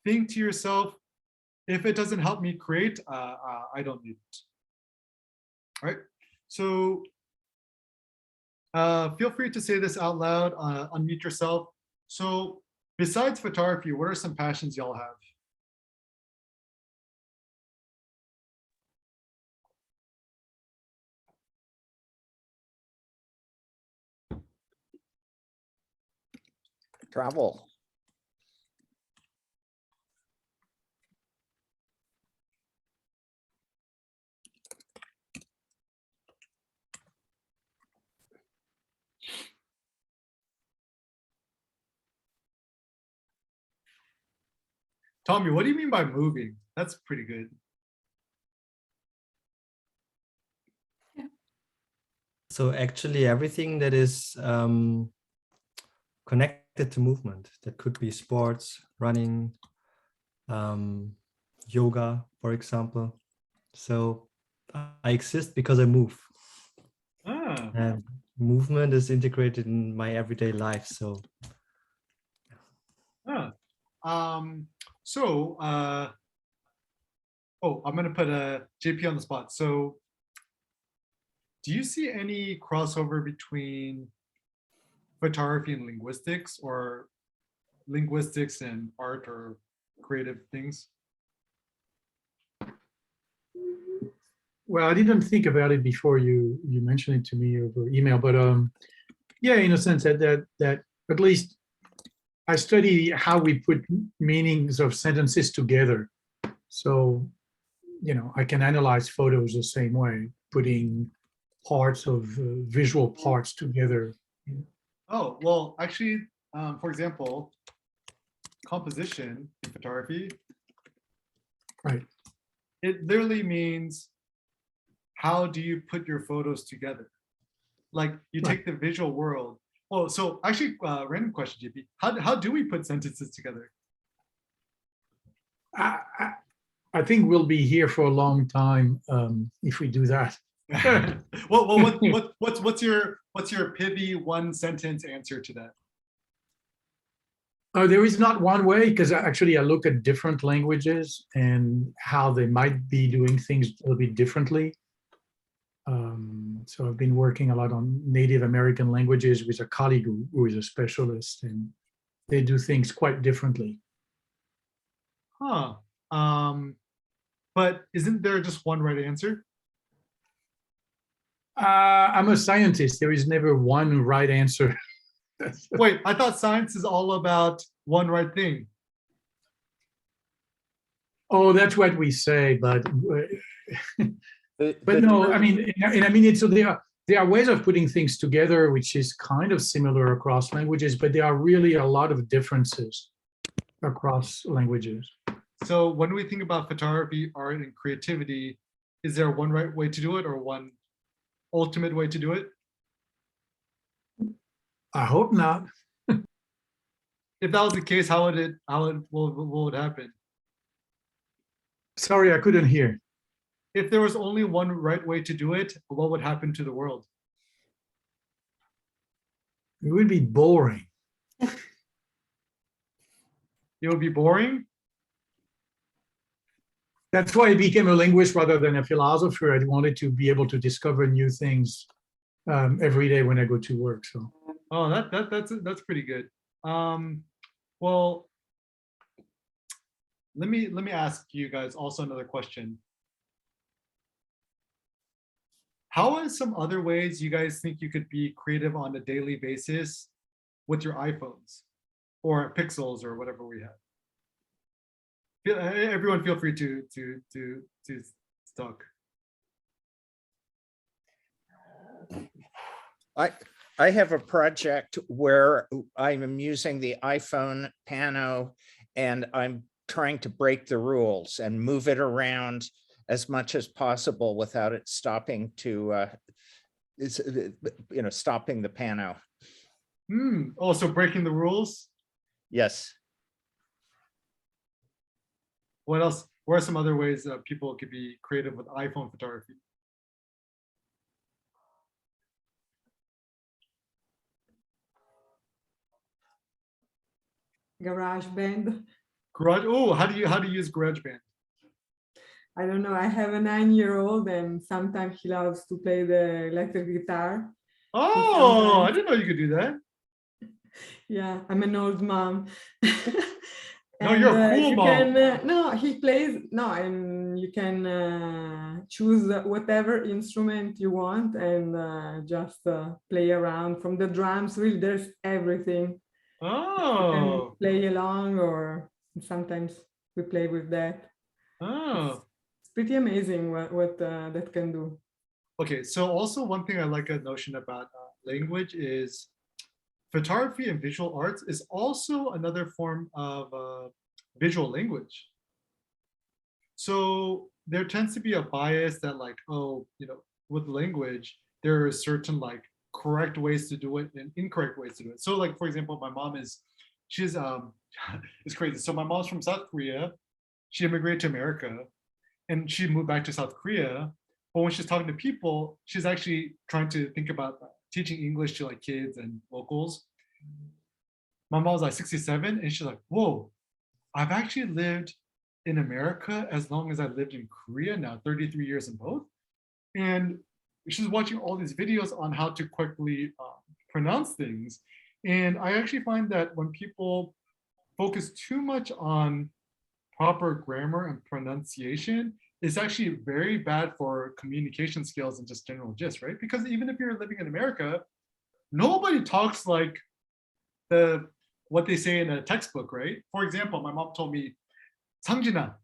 think to yourself, if it doesn't help me create, I don't need it. All right. So feel free to say this out loud, unmute yourself. So besides photography, what are some passions y'all have? Travel. Tommy, what do you mean by moving? That's pretty good. So actually everything that is connected to movement, that could be sports, running, yoga, for example. So I exist because I move, Ah, and movement is integrated in my everyday life. So ah. So, oh, I'm gonna put a JP on the spot. So, do you see any crossover between photography and linguistics, or linguistics and art or creative things? Well, I didn't think about it before you mentioned it to me over email, but yeah, in a sense that at least I study how we put meanings of sentences together. So, I can analyze photos the same way, putting parts of visual parts together. Oh, well, actually, for example, composition in photography, Right. it literally means how do you put your photos together? Like you Right. take the visual world. Oh, so actually, random question, JP. How do we put sentences together? I think we'll be here for a long time if we do that. Well, what's your pithy one sentence answer to that? There is not one way, because actually I look at different languages and how they might be doing things a little bit differently. So I've been working a lot on Native American languages with a colleague who is a specialist, and they do things quite differently. Huh. But isn't there just one right answer? I'm a scientist. There is never one right answer. Wait, I thought science is all about one right thing. Oh, that's what we say, but The no, term- I mean, and I mean, it's so there are ways of putting things together which is kind of similar across languages, but there are really a lot of differences across languages. So when we think about photography, art, and creativity, is there one right way to do it or one ultimate way to do it? I hope not. If that was the case, what would happen? Sorry, I couldn't hear. If there was only one right way to do it, what would happen to the world? It would be boring. It would be boring. That's why I became a linguist rather than a philosopher. I wanted to be able to discover new things every day when I go to work. So Oh, that's pretty good. Well, let me ask you guys also another question. How are some other ways you guys think you could be creative on a daily basis with your iPhones or Pixels or whatever we have? Everyone feel free to talk. I have a project where I'm using the iPhone Pano and I'm trying to break the rules and move it around as much as possible without it stopping to, stopping the Pano. Also breaking the rules. Yes. What else? What are some other ways that people could be creative with iPhone photography? GarageBand. Garage. Oh, how do you use GarageBand? I don't know. I have a 9-year-old, and sometimes he loves to play the electric guitar. Oh, I sometimes- didn't know you could do that. Yeah, I'm an old mom. No, you're a cool you mom. can, no, he plays, no, and you can choose whatever instrument you want and just play around from the drums. Really, there's everything. You can Oh, play along, or sometimes we play with that. oh. It's pretty amazing what that can do. Okay, so also one thing I like a notion about language is photography and visual arts is also another form of visual language. So there tends to be a bias that like, oh, with language, there are certain like correct ways to do it and incorrect ways to do it. So like, for example, my mom she's it's crazy. So my mom's from South Korea. She immigrated to America and she moved back to South Korea. But when she's talking to people, she's actually trying to think about teaching English to like kids and locals. My mom's like 67 and she's like, whoa, I've actually lived in America as long as I lived in Korea now, 33 years in both. And she's watching all these videos on how to quickly pronounce things. And I actually find that when people focus too much on proper grammar and pronunciation, it's actually very bad for communication skills and just general gist, right? Because even if you're living in America, nobody talks like what they say in a textbook, right? For example, my mom told me, Sangjina,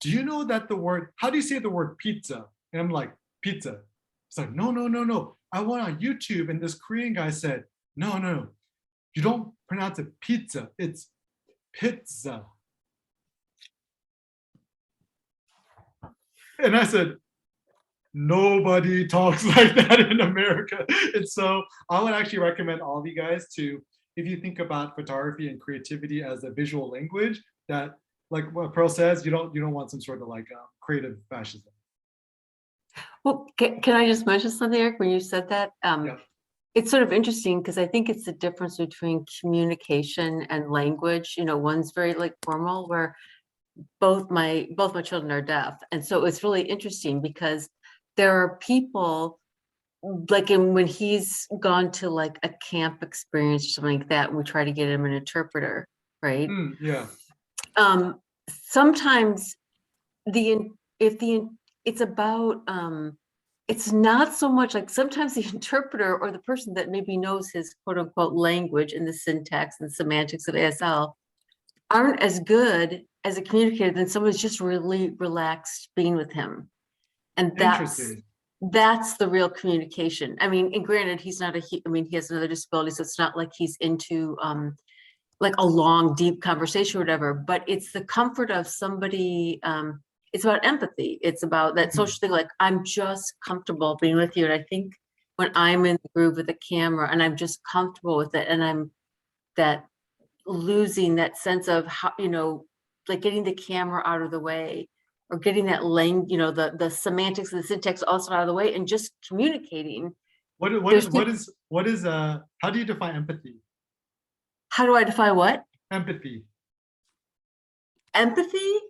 do you know that how do you say the word pizza? And I'm like, pizza. It's like, no, no, no, no. I went on YouTube and this Korean guy said, no, no, no. You don't pronounce it pizza, it's pizza. And I said, nobody talks like that in America. And so I would actually recommend all of you guys to, if you think about photography and creativity as a visual language, that like what Pearl says, you don't want some sort of like creative fascism. Well, can I just mention something, Eric, when you said that? Yeah. It's sort of interesting because I think it's the difference between communication and language. One's very like formal, where both my children are deaf. And so it's really interesting because there are people like when he's gone to like a camp experience or something like that, we try to get him an interpreter, right? Yeah. Sometimes it's about it's not so much like sometimes the interpreter or the person that maybe knows his quote unquote language and the syntax and semantics of ASL aren't as good as a communicator than someone who's just really relaxed being with him. And that's the real communication. I mean, and granted, he has another disability, so it's not like he's into like a long, deep conversation or whatever, but it's the comfort of somebody. It's about empathy. It's about that social thing, like I'm just comfortable being with you. And I think when I'm in the groove with the camera and I'm just comfortable with it and I'm losing that sense of how, like getting the camera out of the way or getting that the semantics and the syntax also out of the way and just communicating, There's how do you define empathy? How do I define what? Empathy. Empathy?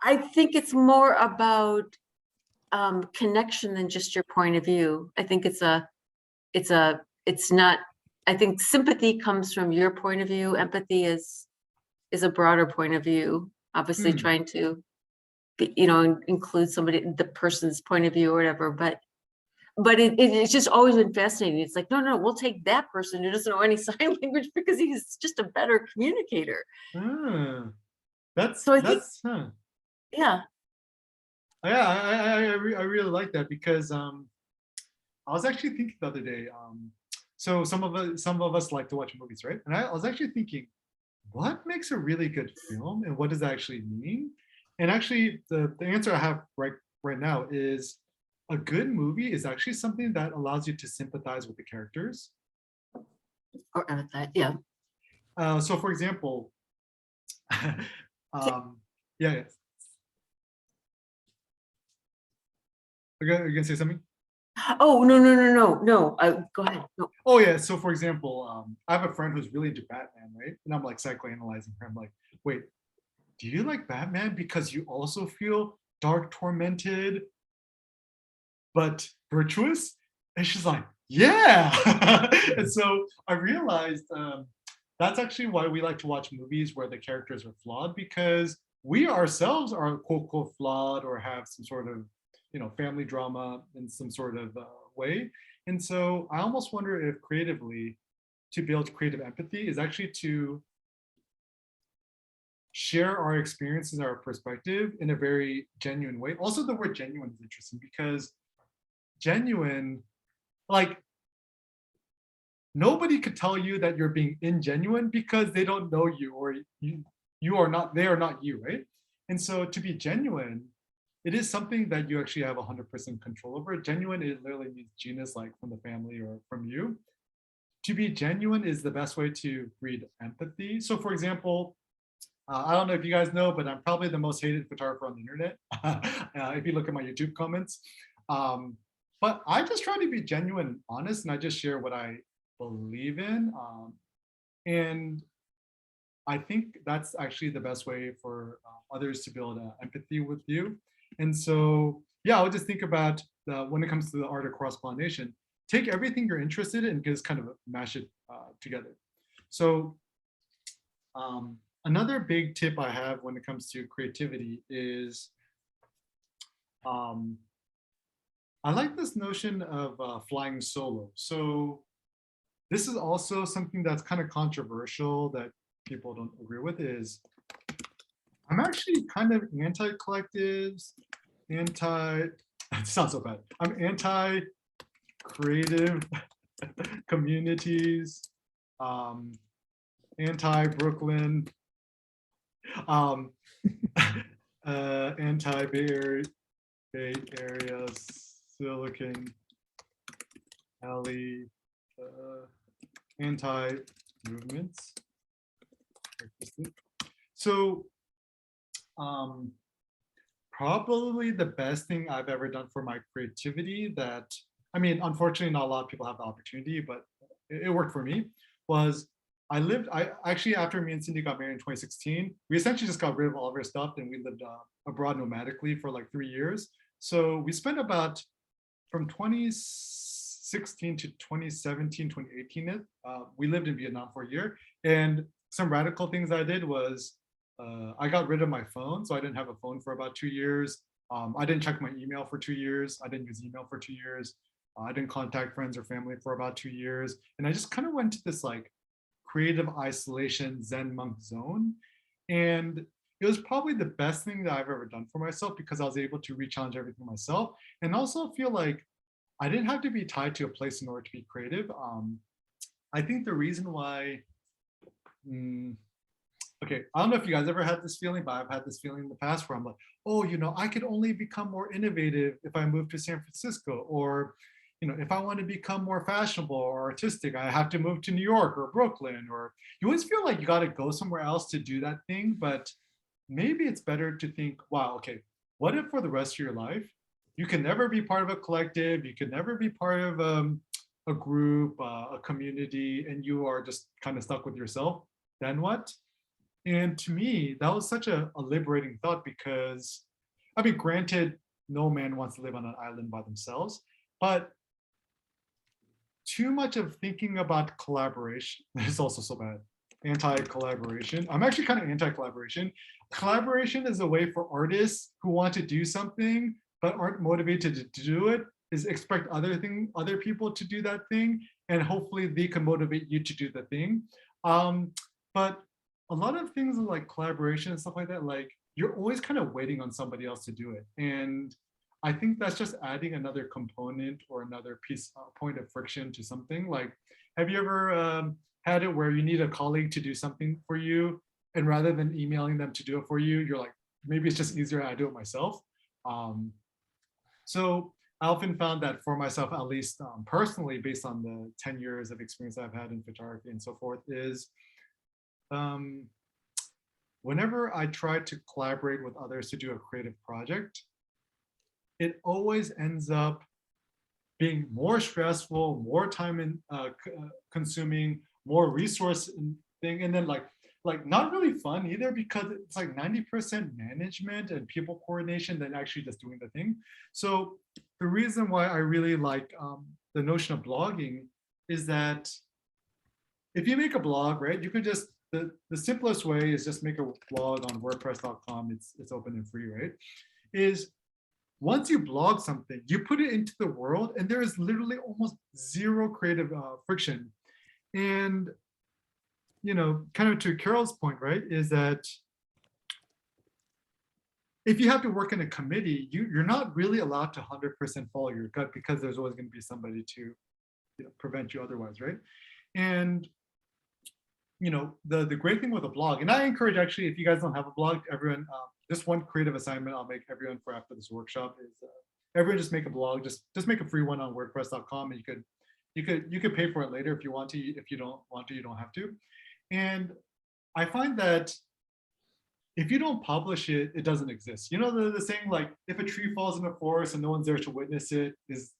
I think it's more about connection than just your point of view. I think it's not, I think sympathy comes from your point of view. Empathy is a broader point of view, obviously Hmm. trying to include somebody, the person's point of view or whatever, but it's just always been fascinating. It's like, no, we'll take that person who doesn't know any sign language because he's just a better communicator. Ah, that's So I think, that's huh. yeah. Yeah, I really like that because I was actually thinking the other day. So some of us like to watch movies, right? And I was actually thinking, what makes a really good film, and what does that actually mean? And actually, the answer I have right now is a good movie is actually something that allows you to sympathize with the characters. Or empathize, yeah. So, for example, yeah. You're gonna say something? Oh, no. Go ahead. No. Oh yeah. So for example, I have a friend who's really into Batman, right? And I'm like psychoanalyzing her. I'm like, wait, do you like Batman because you also feel dark, tormented, but virtuous? And she's like, yeah. And so I realized that's actually why we like to watch movies where the characters are flawed, because we ourselves are quote quote flawed or have some sort of family drama in some sort of way. And so I almost wonder if creatively to build creative empathy is actually to share our experiences, our perspective in a very genuine way. Also, the word genuine is interesting because genuine, like nobody could tell you that you're being ingenuine because they don't know you, or you are not, they are not you, right? And so to be genuine, it is something that you actually have 100% control over. Genuine, it literally means genus, like from the family or from you. To be genuine is the best way to breed empathy. So for example, I don't know if you guys know, but I'm probably the most hated photographer on the internet. If you look at my YouTube comments. But I just try to be genuine and honest, and I just share what I believe in. And I think that's actually the best way for others to build empathy with you. And so, yeah, I would just think about when it comes to the art of cross-pollination, take everything you're interested in and just kind of mash it together. So another big tip I have when it comes to creativity is I like this notion of flying solo. So this is also something that's kind of controversial that people don't agree with. Is I'm actually kind of anti-collectives, it sounds so bad. I'm anti-creative communities, anti-Brooklyn, anti-Bay Area, Silicon Valley, anti-movements. So probably the best thing I've ever done for my creativity that, I mean, unfortunately, not a lot of people have the opportunity, but it worked for me, was I actually, after me and Cindy got married in 2016, we essentially just got rid of all of our stuff and we lived abroad nomadically for like 3 years. So we spent about from 2016 to 2017, 2018, we lived in Vietnam for a year. And some radical things I did was I got rid of my phone. So I didn't have a phone for about 2 years. I didn't check my email for 2 years. I didn't use email for 2 years. I didn't contact friends or family for about 2 years. And I just kind of went to this like creative isolation Zen monk zone. And it was probably the best thing that I've ever done for myself because I was able to re-challenge everything myself and also feel like I didn't have to be tied to a place in order to be creative. I think the reason why, okay, I don't know if you guys ever had this feeling, but I've had this feeling in the past where I'm like, oh, I could only become more innovative if I move to San Francisco, or if I want to become more fashionable or artistic, I have to move to New York or Brooklyn, or you always feel like you got to go somewhere else to do that thing. But maybe it's better to think, wow, okay, what if for the rest of your life, you can never be part of a collective, you can never be part of a group, a community, and you are just kind of stuck with yourself, then what? And to me, that was such a liberating thought because, I mean, granted, no man wants to live on an island by themselves, but too much of thinking about collaboration is also so bad. Anti-collaboration. I'm actually kind of anti-collaboration. Collaboration is a way for artists who want to do something but aren't motivated to do it, is expect other people to do that thing, and hopefully they can motivate you to do the thing. But a lot of things like collaboration and stuff like that, like you're always kind of waiting on somebody else to do it. And I think that's just adding another component or another piece, point of friction to something. Like, have you ever had it where you need a colleague to do something for you, and rather than emailing them to do it for you, you're like, maybe it's just easier I do it myself. So I often found that for myself, at least personally, based on the 10 years of experience I've had in photography and so forth, is whenever I try to collaborate with others to do a creative project, it always ends up being more stressful, more time consuming, more resource thing, and then like not really fun either, because it's like 90% management and people coordination than actually just doing the thing. So the reason why I really like the notion of blogging is that if you make a blog, right, you could just, the simplest way is just make a blog on WordPress.com. It's open and free, right? Is once you blog something, you put it into the world, and there is literally almost zero creative friction. And you know, kind of to Carol's point, right, is that if you have to work in a committee, you're not really allowed to 100% follow your gut, because there's always going to be somebody to prevent you otherwise, right? And you know, the great thing with a blog, and I encourage, actually, if you guys don't have a blog, everyone, this one creative assignment I'll make everyone for after this workshop is everyone just make a blog, just make a free one on WordPress.com, and you could pay for it later if you want to. If you don't want to, you don't have to. And I find that if you don't publish it, it doesn't exist. You know, the saying, like, if a tree falls in a forest and no one's there to witness it, is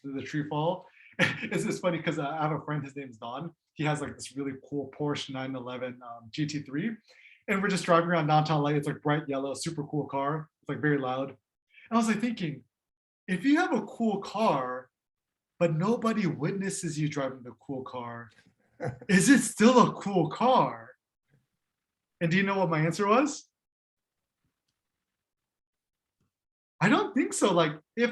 the tree fall? It's just funny because I have a friend, his name's Don. He has like this really cool Porsche 911 GT3. And we're just driving around downtown LA. It's like bright yellow, super cool car. It's like very loud. And I was like thinking, if you have a cool car, but nobody witnesses you driving the cool car, is it still a cool car? And do you know what my answer was? I don't think so. Like if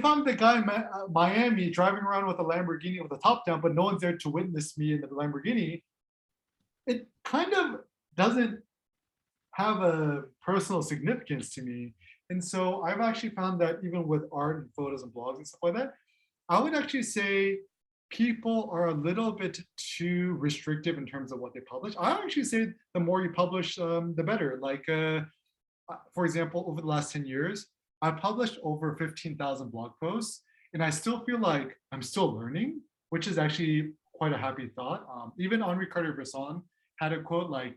I'm the guy in Miami driving around with a Lamborghini with the top down, but no one's there to witness me in the Lamborghini, it kind of doesn't have a personal significance to me. And so I've actually found that even with art and photos and blogs and stuff like that, I would actually say people are a little bit too restrictive in terms of what they publish. I actually say the more you publish, the better. Like, for example, over the last 10 years, I've published over 15,000 blog posts, and I still feel like I'm still learning, which is actually quite a happy thought. Even Henri Cartier-Bresson had a quote like,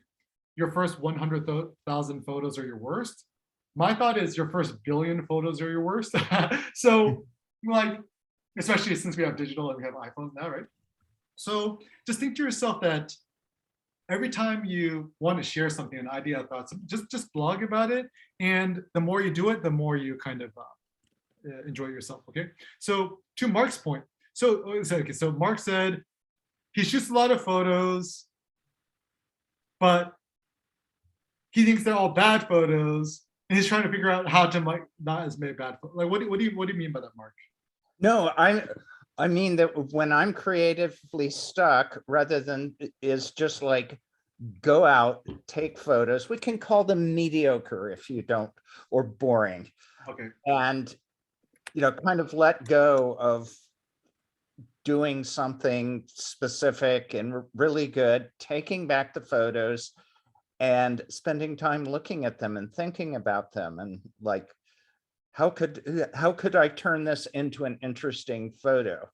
your first 100,000 photos are your worst. My thought is your first billion photos are your worst. So like, especially since we have digital and we have iPhones now, right? So just think to yourself that every time you want to share something, an idea, thoughts, just blog about it. And the more you do it, the more you kind of enjoy yourself, okay? So to Mark's point, so Mark said he shoots a lot of photos, but he thinks they're all bad photos, and he's trying to figure out how to like not as many bad photos. Like, what do you mean by that, Mark? No, I mean that when I'm creatively stuck, rather than is just like go out, take photos. We can call them mediocre if you don't, or boring. Okay. And kind of let go of doing something specific and really good, taking back the photos and spending time looking at them and thinking about them, and like, how could I turn this into an interesting photo?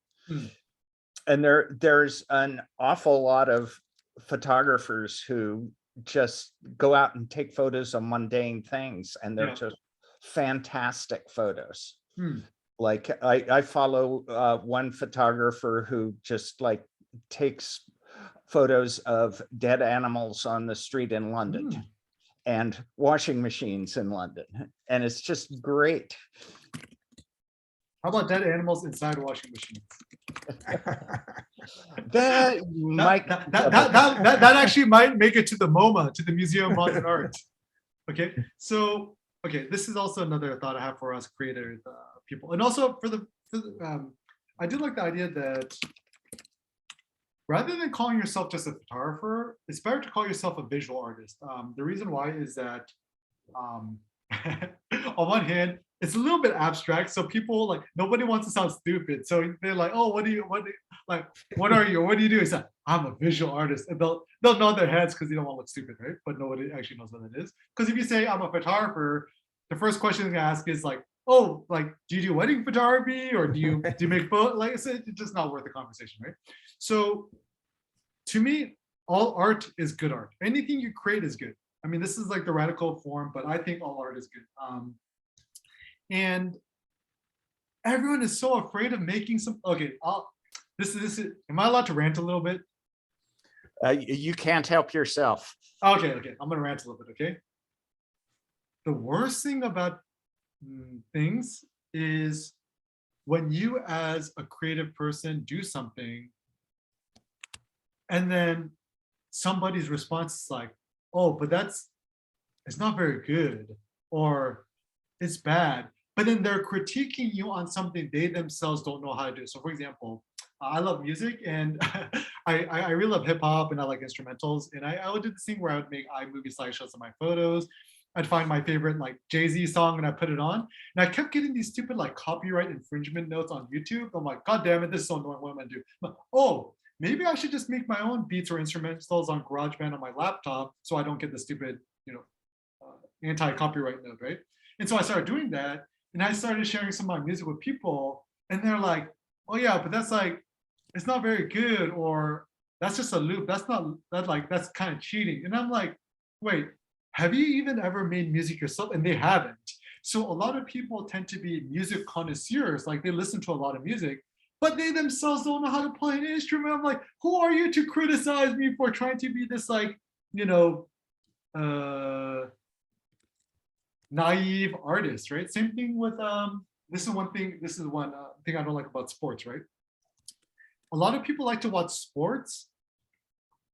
And there's an awful lot of photographers who just go out and take photos of mundane things, and they're just fantastic photos. Hmm. Like I follow one photographer who just like takes photos of dead animals on the street in London Hmm. and washing machines in London. And it's just great. How about dead animals inside washing machines? That might That actually might make it to the MoMA, to the Museum of Modern Art. Okay, so okay, this is also another thought I have for us creative people, and also for the I do like the idea that rather than calling yourself just a photographer, it's better to call yourself a visual artist. The reason why is that um, on one hand, it's a little bit abstract. So people like nobody wants to sound stupid. So they're like, oh, what are you? What are you? What do you do? It's like, I'm a visual artist. And they'll nod their heads because they don't want to look stupid, right? But nobody actually knows what it is. Because if you say I'm a photographer, the first question they ask is like, oh, like, do you do wedding photography or do you make photo? Like, it's just not worth the conversation, right? So to me, all art is good art. Anything you create is good. I mean, this is like the radical form, but I think all art is good. And everyone is so afraid of making some. Okay, this is. Am I allowed to rant a little bit? you can't help yourself. Okay, I'm gonna rant a little bit. Okay. The worst thing about things is when you, as a creative person, do something, and then somebody's response is like, "Oh, but it's not very good," or "It's bad." But then they're critiquing you on something they themselves don't know how to do. So, for example, I love music and I really love hip hop and I like instrumentals. And I would do this thing where I would make iMovie slideshows of my photos. I'd find my favorite like Jay-Z song and I put it on. And I kept getting these stupid like copyright infringement notes on YouTube. I'm like, God damn it, this is so annoying. What am I gonna do? But, oh, maybe I should just make my own beats or instrumentals on GarageBand on my laptop so I don't get the stupid, anti-copyright note, right? And so I started doing that, and I started sharing some of my music with people, and they're like, "Oh yeah, but that's like, it's not very good," or "That's just a loop. That's kind of cheating." And I'm like, "Wait, have you even ever made music yourself?" And they haven't. So a lot of people tend to be music connoisseurs, like they listen to a lot of music, but they themselves don't know how to play an instrument. I'm like, who are you to criticize me for trying to be this like, uh naive artist, right? Same thing with this is one thing I don't like about sports, right? A lot of people like to watch sports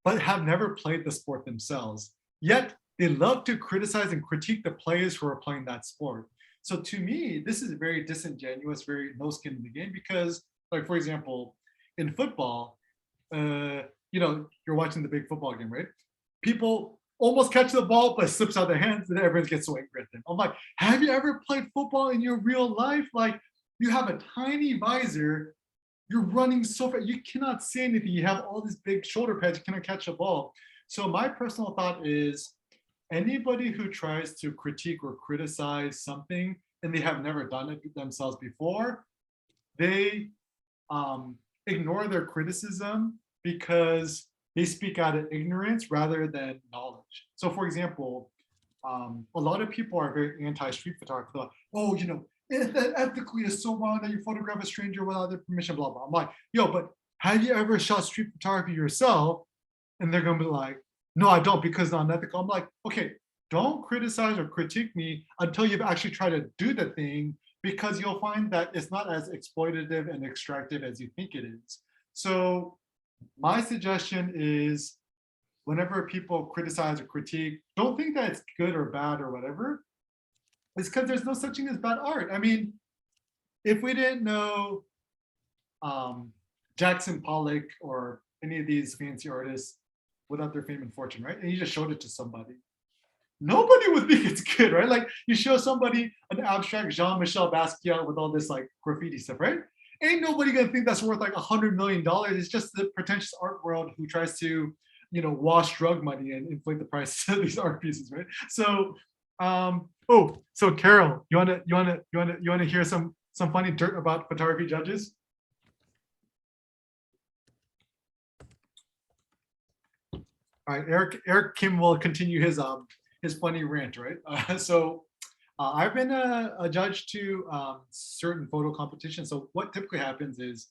but have never played the sport themselves, yet they love to criticize and critique the players who are playing that sport. So to me, this is very disingenuous, very no skin in the game, because like, for example, in football, you're watching the big football game, right? People almost catch the ball, but it slips out of their hands, and everyone gets so angry at them. I'm like, have you ever played football in your real life? Like, you have a tiny visor, you're running so fast, you cannot see anything. You have all these big shoulder pads, you cannot catch a ball. So my personal thought is, anybody who tries to critique or criticize something and they have never done it themselves before, they ignore their criticism because they speak out of ignorance rather than knowledge. So, for example, a lot of people are very anti-street photography. Like, oh, ethically is so wrong that you photograph a stranger without their permission, blah, blah. I'm like, yo, but have you ever shot street photography yourself? And they're going to be like, no, I don't, because it's not unethical. I'm like, okay, don't criticize or critique me until you've actually tried to do the thing, because you'll find that it's not as exploitative and extractive as you think it is. So my suggestion is, whenever people criticize or critique, don't think that it's good or bad or whatever. It's because there's no such thing as bad art. I mean, if we didn't know Jackson Pollock or any of these fancy artists without their fame and fortune, right? And you just showed it to somebody, nobody would think it's good, right? Like, you show somebody an abstract Jean-Michel Basquiat with all this like graffiti stuff, right? Ain't nobody gonna think that's worth like $100 million. It's just the pretentious art world who tries to, wash drug money and inflate the price of these art pieces, right? So, so Carol, you wanna hear some funny dirt about photography judges? All right, Eric Kim will continue his funny rant, right? So I've been a judge to certain photo competitions. So what typically happens is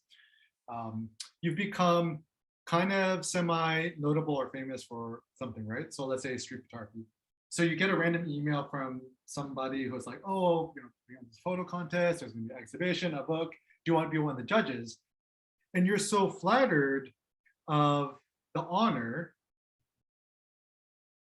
you've become kind of semi-notable or famous for something, right? So let's say street photography. So you get a random email from somebody who's like, oh, we have this photo contest, there's gonna be an exhibition, a book. Do you want to be one of the judges? And you're so flattered of the honor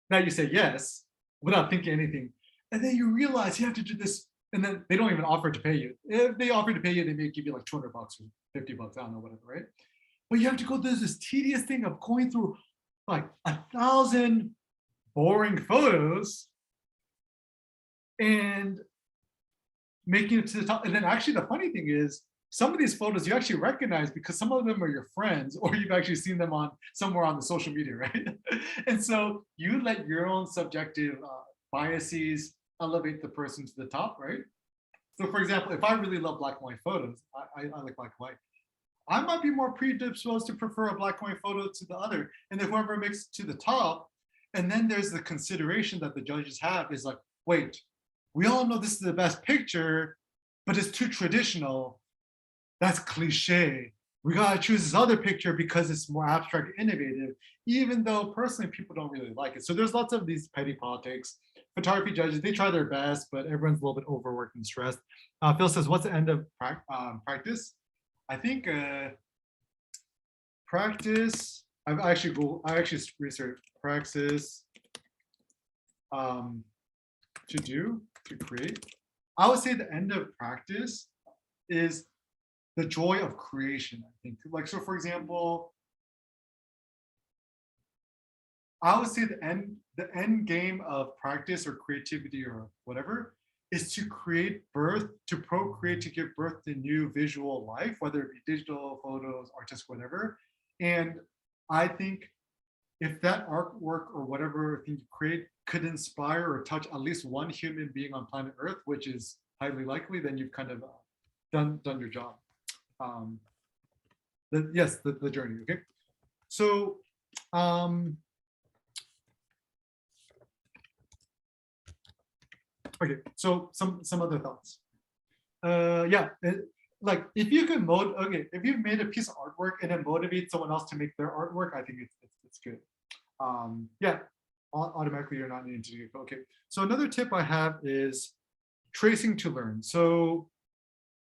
that you say yes without thinking anything. And then you realize you have to do this, and then they don't even offer to pay you. If they offer to pay you, they may give you like 200 bucks or 50 bucks, I don't know, whatever, right? But you have to go through this tedious thing of going through like 1,000 boring photos and making it to the top. And then actually the funny thing is, some of these photos you actually recognize because some of them are your friends or you've actually seen them on somewhere on the social media, right? And so you let your own subjective biases elevate the person to the top, right? So for example, if I really love black and white photos, I like black and white. I might be more predisposed to prefer a black and white photo to the other. And then whoever makes it to the top, and then there's the consideration that the judges have is like, wait, we all know this is the best picture, but it's too traditional. That's cliche. We gotta choose this other picture because it's more abstract, innovative, even though personally people don't really like it. So there's lots of these petty politics. Photography judges, they try their best, but everyone's a little bit overworked and stressed. Phil says, what's the end of practice? I think practice, I actually researched practice to create. I would say the end of practice is the joy of creation, I think. Like, so for example, I would say the end game of practice or creativity or whatever is to create birth, to procreate, to give birth to new visual life, whether it be digital, photos, artistic, whatever. And I think if that artwork or whatever thing you create could inspire or touch at least one human being on planet Earth, which is highly likely, then you've kind of done your job. The journey, okay? So, okay, so some other thoughts. Like if you can if you've made a piece of artwork and it motivates someone else to make their artwork, I think it's good. Automatically you're not needing to do it. Okay, so another tip I have is tracing to learn. So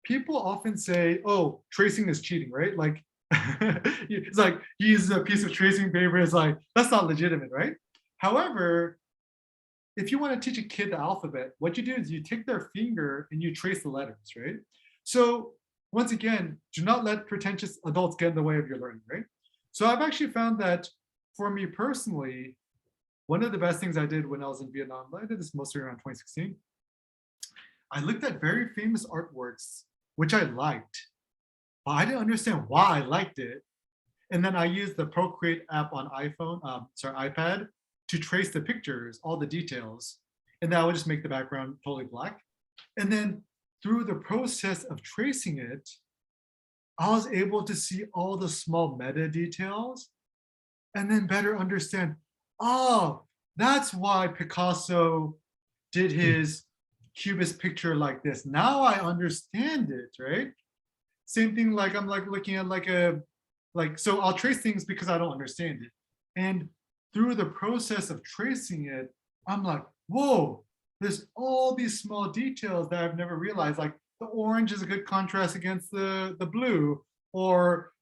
people often say, oh, tracing is cheating, right? Like, it's like, you use a piece of tracing paper, it's like, that's not legitimate, right? However, if you want to teach a kid the alphabet, what you do is you take their finger and you trace the letters, right? So once again, do not let pretentious adults get in the way of your learning, right? So I've actually found that for me personally, one of the best things I did when I was in Vietnam, I did this mostly around 2016, I looked at very famous artworks, which I liked, but I didn't understand why I liked it. And then I used the Procreate app on iPad to trace the pictures, all the details. And that would just make the background totally black. And then through the process of tracing it, I was able to see all the small meta details and then better understand, oh, that's why Picasso did his Cubist picture like this. Now I understand it, right? Same thing, like I'm like looking at so I'll trace things because I don't understand it. And through the process of tracing it, I'm like, whoa, there's all these small details that I've never realized. Like the orange is a good contrast against the blue, or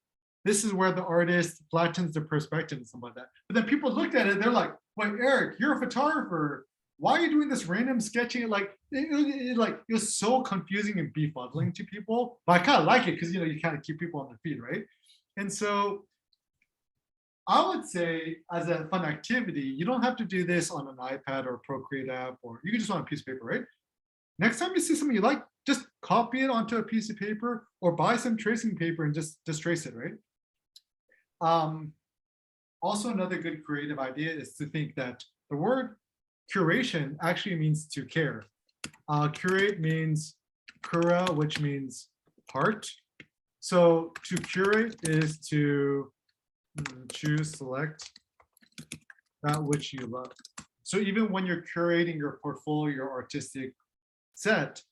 this is where the artist flattens the perspective and something like that. But then people looked at it, they're like, wait, Eric, you're a photographer. Why are you doing this random sketching? Like, it was so confusing and befuddling to people. But I kind of like it because you kind of keep people on their feet, right? And so I would say as a fun activity, you don't have to do this on an iPad or Procreate app, or you can just on a piece of paper, right? Next time you see something you like, just copy it onto a piece of paper or buy some tracing paper and just trace it, right? Also, another good creative idea is to think that the word curation actually means to care. Curate means cura, which means heart. So to curate is to choose, select that which you love. So even when you're curating your portfolio, your artistic set,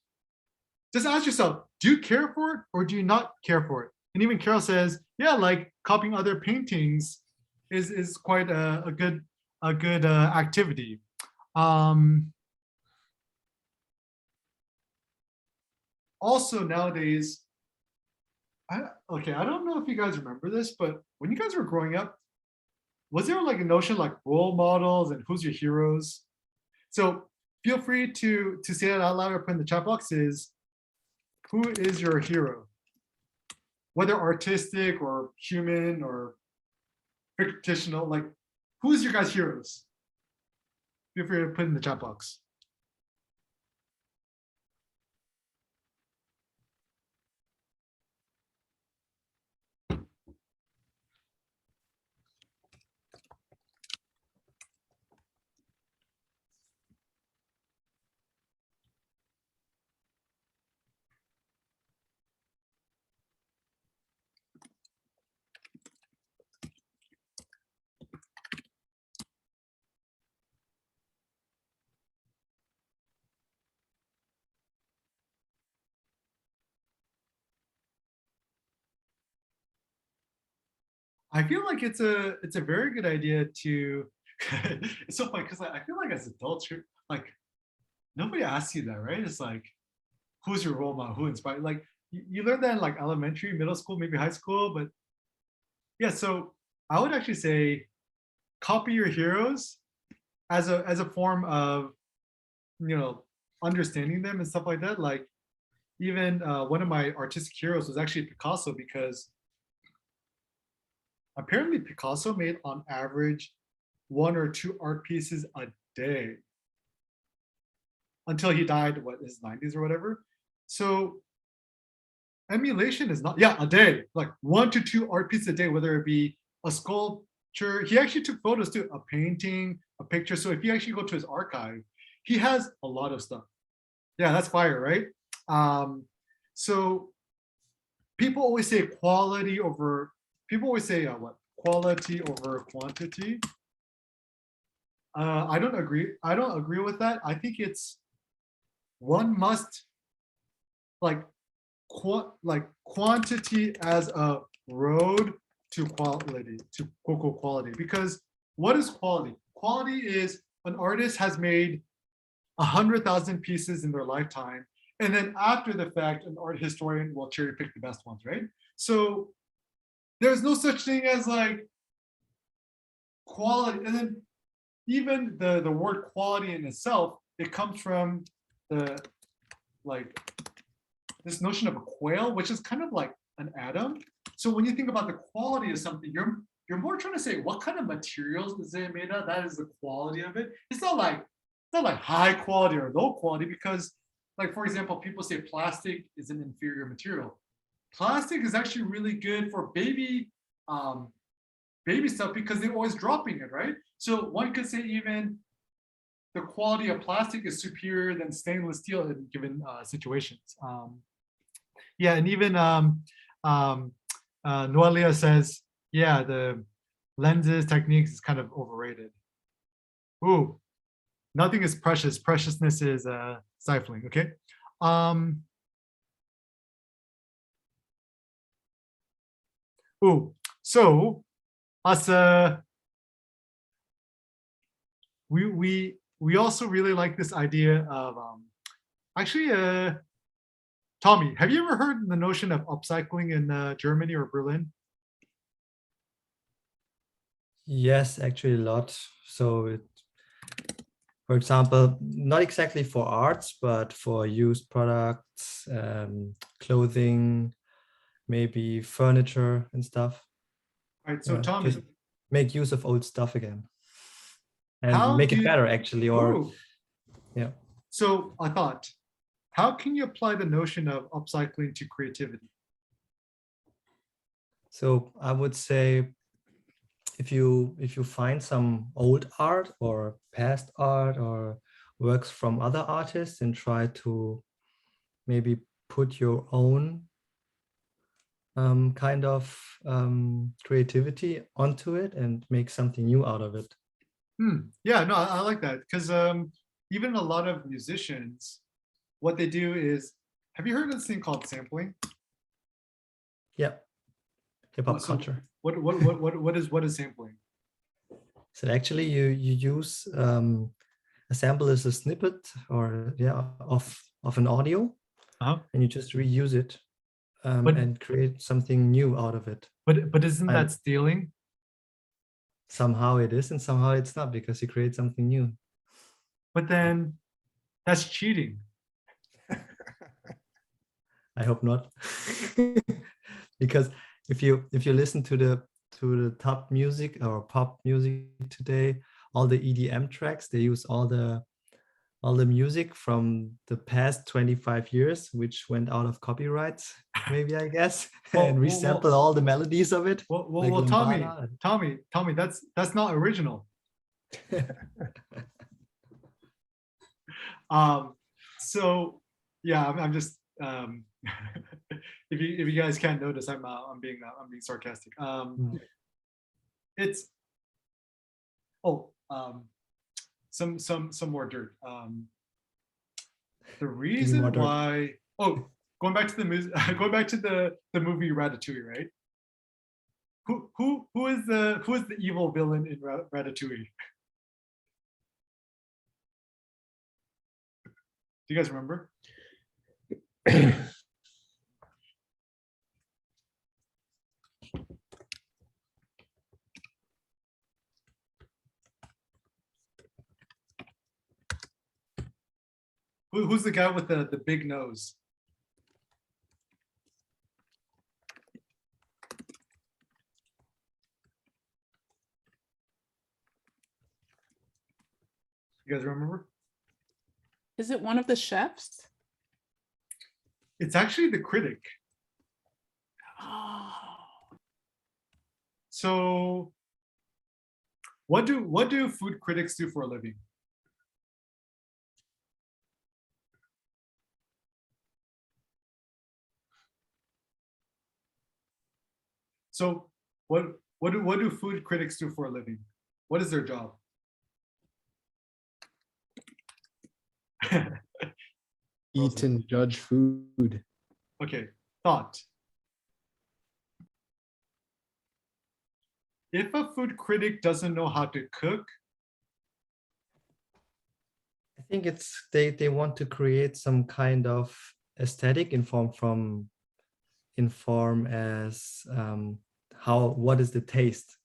just ask yourself, do you care for it or do you not care for it? And even Carol says, yeah, like copying other paintings is quite a good activity. Also nowadays, okay, I don't know if you guys remember this, but when you guys were growing up, was there like a notion like role models and who's your heroes? So feel free to say that out loud or put in the chat boxes. Who is your hero? Whether artistic or human or fictional, like who's your guys' heroes? Feel free to put in the chat box. I feel like it's a very good idea to. It's so funny because I feel like as adults, like nobody asks you that, right? It's like, who's your role model? Who inspired? Like you learn that in like elementary, middle school, maybe high school, but yeah. So I would actually say, copy your heroes as a form of, you know, understanding them and stuff like that. Like even one of my artistic heroes was actually Picasso, because apparently Picasso made on average 1 or 2 art pieces a day until he died, what, his 90s or whatever. So emulation is not, yeah, a day, like 1 to 2 art pieces a day, whether it be a sculpture. He actually took photos too, a painting, a picture. So if you actually go to his archive, he has a lot of stuff. Yeah, that's fire, right? So people always say quality over, people always say what? Quality over quantity. I don't agree. I don't agree with that. I think it's one must like quantity as a road to quality, to quote quality. Because what is quality? Quality is an artist has made 100,000 pieces in their lifetime, and then after the fact, an art historian will cherry pick the best ones, right? So there's no such thing as like quality. And then even the word quality in itself, it comes from the like this notion of a quail, which is kind of like an atom. So when you think about the quality of something, you're more trying to say what kind of materials is it made of. That is the quality of it. It's not like high quality or low quality, because like for example, people say plastic is an inferior material. Plastic is actually really good for baby stuff because they're always dropping it, right? So one could say even the quality of plastic is superior than stainless steel in given situations. Yeah, and even Noelia says, yeah, the lenses techniques is kind of overrated. Ooh, nothing is precious. Preciousness is stifling. Okay. Ooh, so us we also really like this idea of actually Tommy, have you ever heard the notion of upcycling in Germany or Berlin? Yes, actually a lot. So for example, not exactly for arts, but for used products, clothing, maybe furniture and stuff. All right, so Tommy, Just make use of old stuff again and how make do it you, better actually, or ooh, yeah. so I thought, how can you apply the notion of upcycling to creativity? So I would say if you find some old art or past art or works from other artists and try to maybe put your own kind of creativity onto it and make something new out of it. Yeah, no, I like that because even a lot of musicians, what they do is, have you heard of this thing called sampling? Yeah. Hip hop So culture. what is sampling? So actually you use a sample is a snippet or yeah of an audio, and you just reuse it But- and create something new out of it. But isn't And- that stealing? Somehow it is and somehow it's not, because you create something new. But then that's cheating. I hope not. Because if you listen to the top music or pop music today, all the EDM tracks, they use all the music from the past 25 years, which went out of copyrights, maybe, I guess, and resample all the melodies of it. like Lambada. Tommy, that's not original. So yeah, I'm just if you guys can't notice, I'm being sarcastic. It's some more dirt. The reason more dirt. why going back to the music, going back to the movie Ratatouille, right? Who is the evil villain in Ratatouille? Do you guys remember? Who's the guy with the big nose? You guys remember? Is it one of the chefs? It's actually the critic. Oh, So what do food critics do for a living? So what do food critics do for a living? What is their job? Eat and judge food. Okay, thought. If a food critic doesn't know how to cook, I think it's they want to create some kind of aesthetic inform as what is the taste.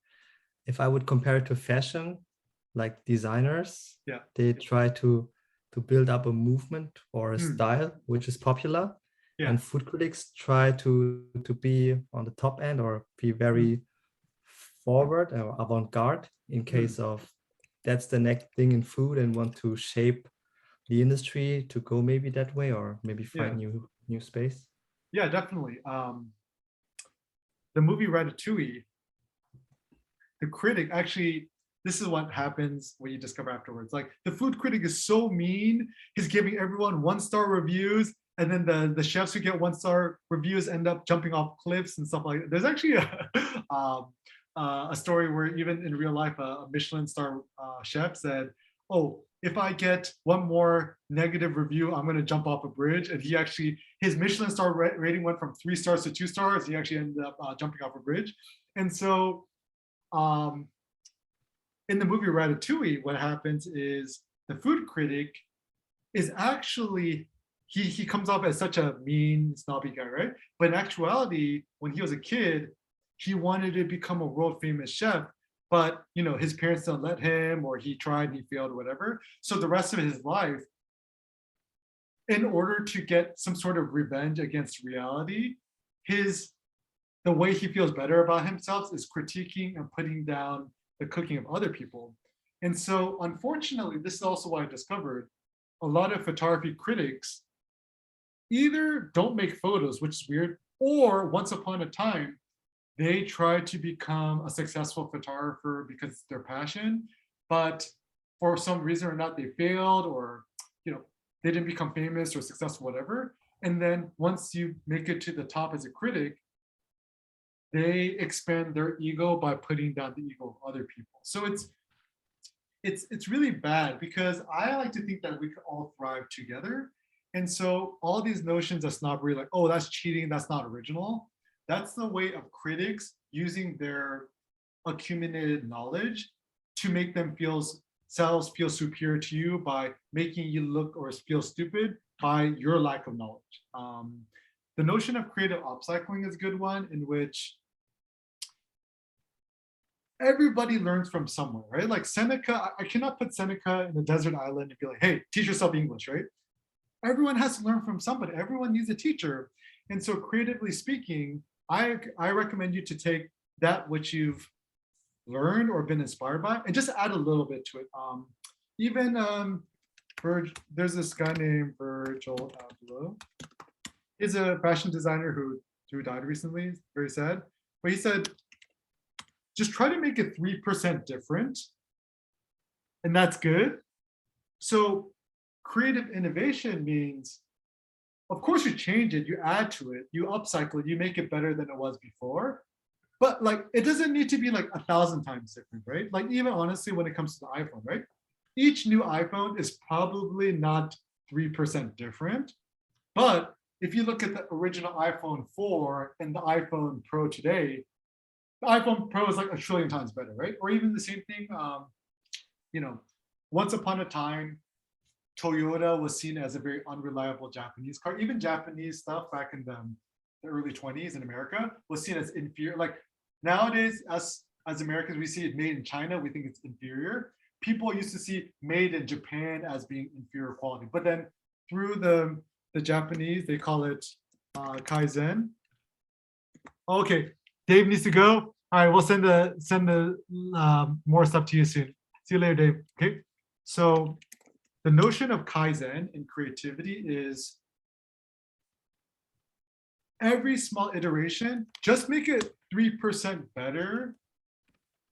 If I would compare it to fashion, like designers, Yeah. they try to build up a movement or a Hmm. style which is popular, Yeah. and food critics try to be on the top end or be very forward or avant-garde in case of that's the next thing in food, and want to shape the industry to go maybe that way, or maybe find new space. yeah, definitely. The movie Ratatouille, the critic actually, this is what happens when you discover afterwards. Like the food critic is so mean, he's giving everyone 1-star reviews, and then the chefs who get 1-star reviews end up jumping off cliffs and stuff like that. There's actually a story where even in real life, a Michelin star chef said, "Oh, if I get one more negative review, I'm going to jump off a bridge." And he actually, his Michelin star rating went from 3 stars to 2 stars. He actually ended up jumping off a bridge. And so in the movie Ratatouille, what happens is the food critic is actually, he comes off as such a mean, snobby guy, right? But in actuality, when he was a kid, he wanted to become a world famous chef, but his parents don't let him, or he tried and he failed or whatever. So the rest of his life, in order to get some sort of revenge against reality, the way he feels better about himself is critiquing and putting down the cooking of other people. And so unfortunately, this is also why I discovered a lot of photography critics either don't make photos, which is weird, or once upon a time, they try to become a successful photographer because it's their passion, but for some reason or not, they failed, or they didn't become famous or successful, whatever. And then once you make it to the top as a critic, they expand their ego by putting down the ego of other people. So it's really bad, because I like to think that we can all thrive together. And so all these notions of snobbery, like, oh, that's cheating, that's not original. That's the way of critics using their accumulated knowledge to make themselves feel superior to you by making you look or feel stupid by your lack of knowledge. The notion of creative upcycling is a good one, in which everybody learns from somewhere, right? Like Seneca, I cannot put Seneca in a desert island and be like, hey, teach yourself English, right? Everyone has to learn from somebody. Everyone needs a teacher. And so creatively speaking, I recommend you to take that which you've learned or been inspired by and just add a little bit to it. There's this guy named Virgil Abloh. He's a fashion designer who died recently, very sad. But he said, just try to make it 3% different. And that's good. So creative innovation means, of course, you change it, you add to it, you upcycle it, you make it better than it was before. But like, it doesn't need to be like 1,000 times different, right? Like even honestly, when it comes to the iPhone, right? Each new iPhone is probably not 3% different. But if you look at the original iPhone 4 and the iPhone Pro today, the iPhone Pro is like 1,000,000,000 times better, right? Or even the same thing, once upon a time, Toyota was seen as a very unreliable Japanese car. Even Japanese stuff back in the early 20s in America was seen as inferior. Like nowadays, us as Americans, we see it made in China, we think it's inferior. People used to see made in Japan as being inferior quality. But then through the Japanese, they call it Kaizen. Okay, Dave needs to go. All right, we'll send the more stuff to you soon. See you later, Dave. Okay, so the notion of Kaizen in creativity is every small iteration, just make it 3% better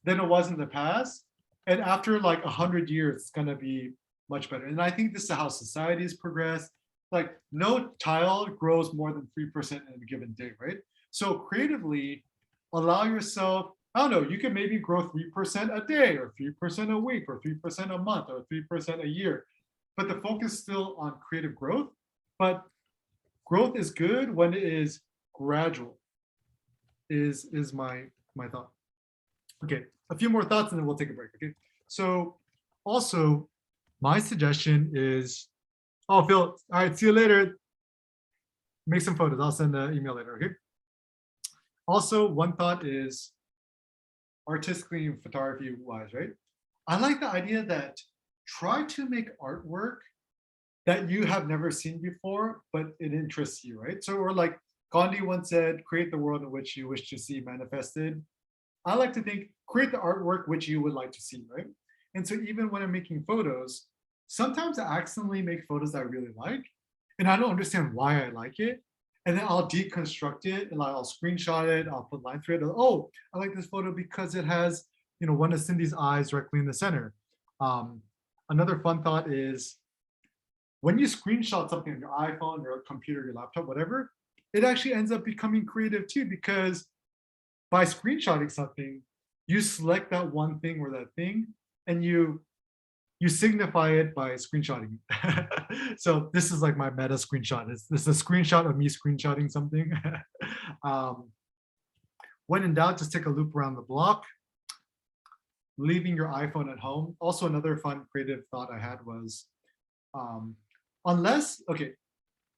than it was in the past. And after like 100 years, it's gonna be much better. And I think this is how societies progress. Like no child grows more than 3% in a given day, right? So creatively, allow yourself, I don't know, you can maybe grow 3% a day or 3% a week or 3% a month or 3% a year. But the focus is still on creative growth. But growth is good when it is gradual, is my thought. Okay, a few more thoughts and then we'll take a break, okay? So also, my suggestion is, oh, Phil, all right, see you later. Make some photos, I'll send an email later, okay? Also, one thought is artistically and photography wise, right? I like the idea that try to make artwork that you have never seen before, but it interests you, right? So, or like Gandhi once said, create the world in which you wish to see manifested. I like to think, create the artwork which you would like to see, right? And so even when I'm making photos, sometimes I accidentally make photos that I really like, and I don't understand why I like it. And then I'll deconstruct it and I'll screenshot it, I'll put line through it. Oh, I like this photo because it has, one of Cindy's eyes directly in the center. Another fun thought is when you screenshot something on your iPhone, your computer, your laptop, whatever, it actually ends up becoming creative too, because by screenshotting something, you select that one thing or that thing, and you signify it by screenshotting. So this is like my meta screenshot. This is a screenshot of me screenshotting something. When in doubt, just take a loop around the block. Leaving your iPhone at home. Also, another fun creative thought I had was,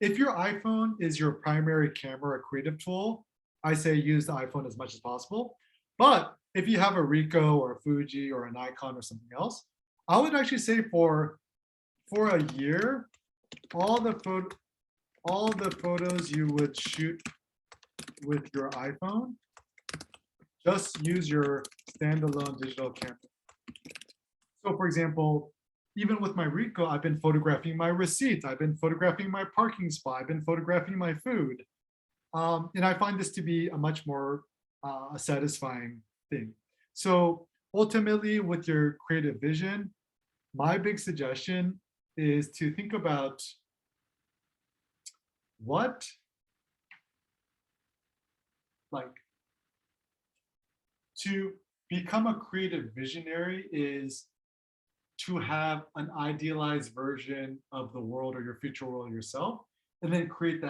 if your iPhone is your primary camera or creative tool, I say use the iPhone as much as possible. But if you have a Ricoh or a Fuji or a Nikon or something else, I would actually say for a year, all the photos you would shoot with your iPhone, just use your standalone digital camera. So for example, even with my Ricoh, I've been photographing my receipts, I've been photographing my parking spot, I've been photographing my food. And I find this to be a much more satisfying thing. So ultimately, with your creative vision, my big suggestion is to think about to become a creative visionary is to have an idealized version of the world or your future world yourself, and then create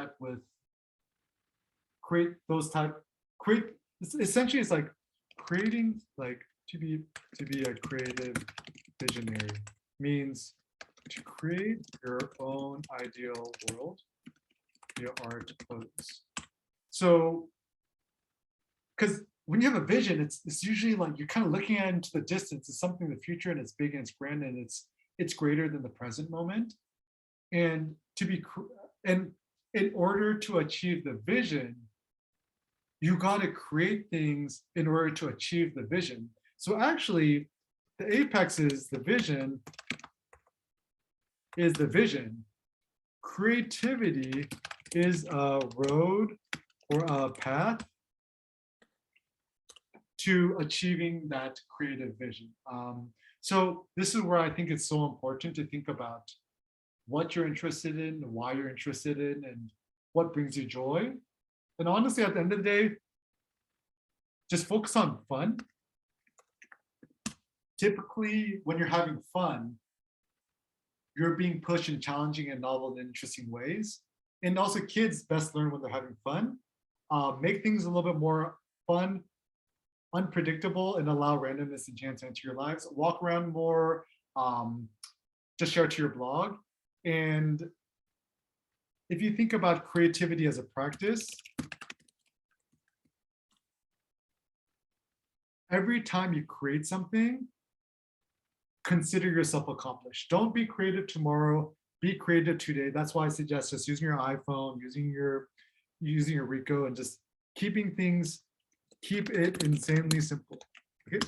those type, essentially it's like creating, like to be a creative visionary means to create your own ideal world via art pose. So, because when you have a vision, it's usually like you're kind of looking at it into the distance. It's something in the future, and it's big and it's grand, and it's greater than the present moment. And and in order to achieve the vision, you got to create things in order to achieve the vision. So actually, the apex is the vision. Creativity is a road or a path to achieving that creative vision. So this is where I think it's so important to think about what you're interested in, why you're interested in, and what brings you joy. And honestly, at the end of the day, just focus on fun. Typically, when you're having fun, you're being pushed in challenging and novel and interesting ways. And also kids best learn when they're having fun. Make things a little bit more fun, unpredictable, and allow randomness and chance into your lives. Walk around more, just share to your blog. And if you think about creativity as a practice, every time you create something, consider yourself accomplished. Don't be creative tomorrow, be creative today. That's why I suggest just using your iPhone, using your Rico, and just keep it insanely simple. Okay.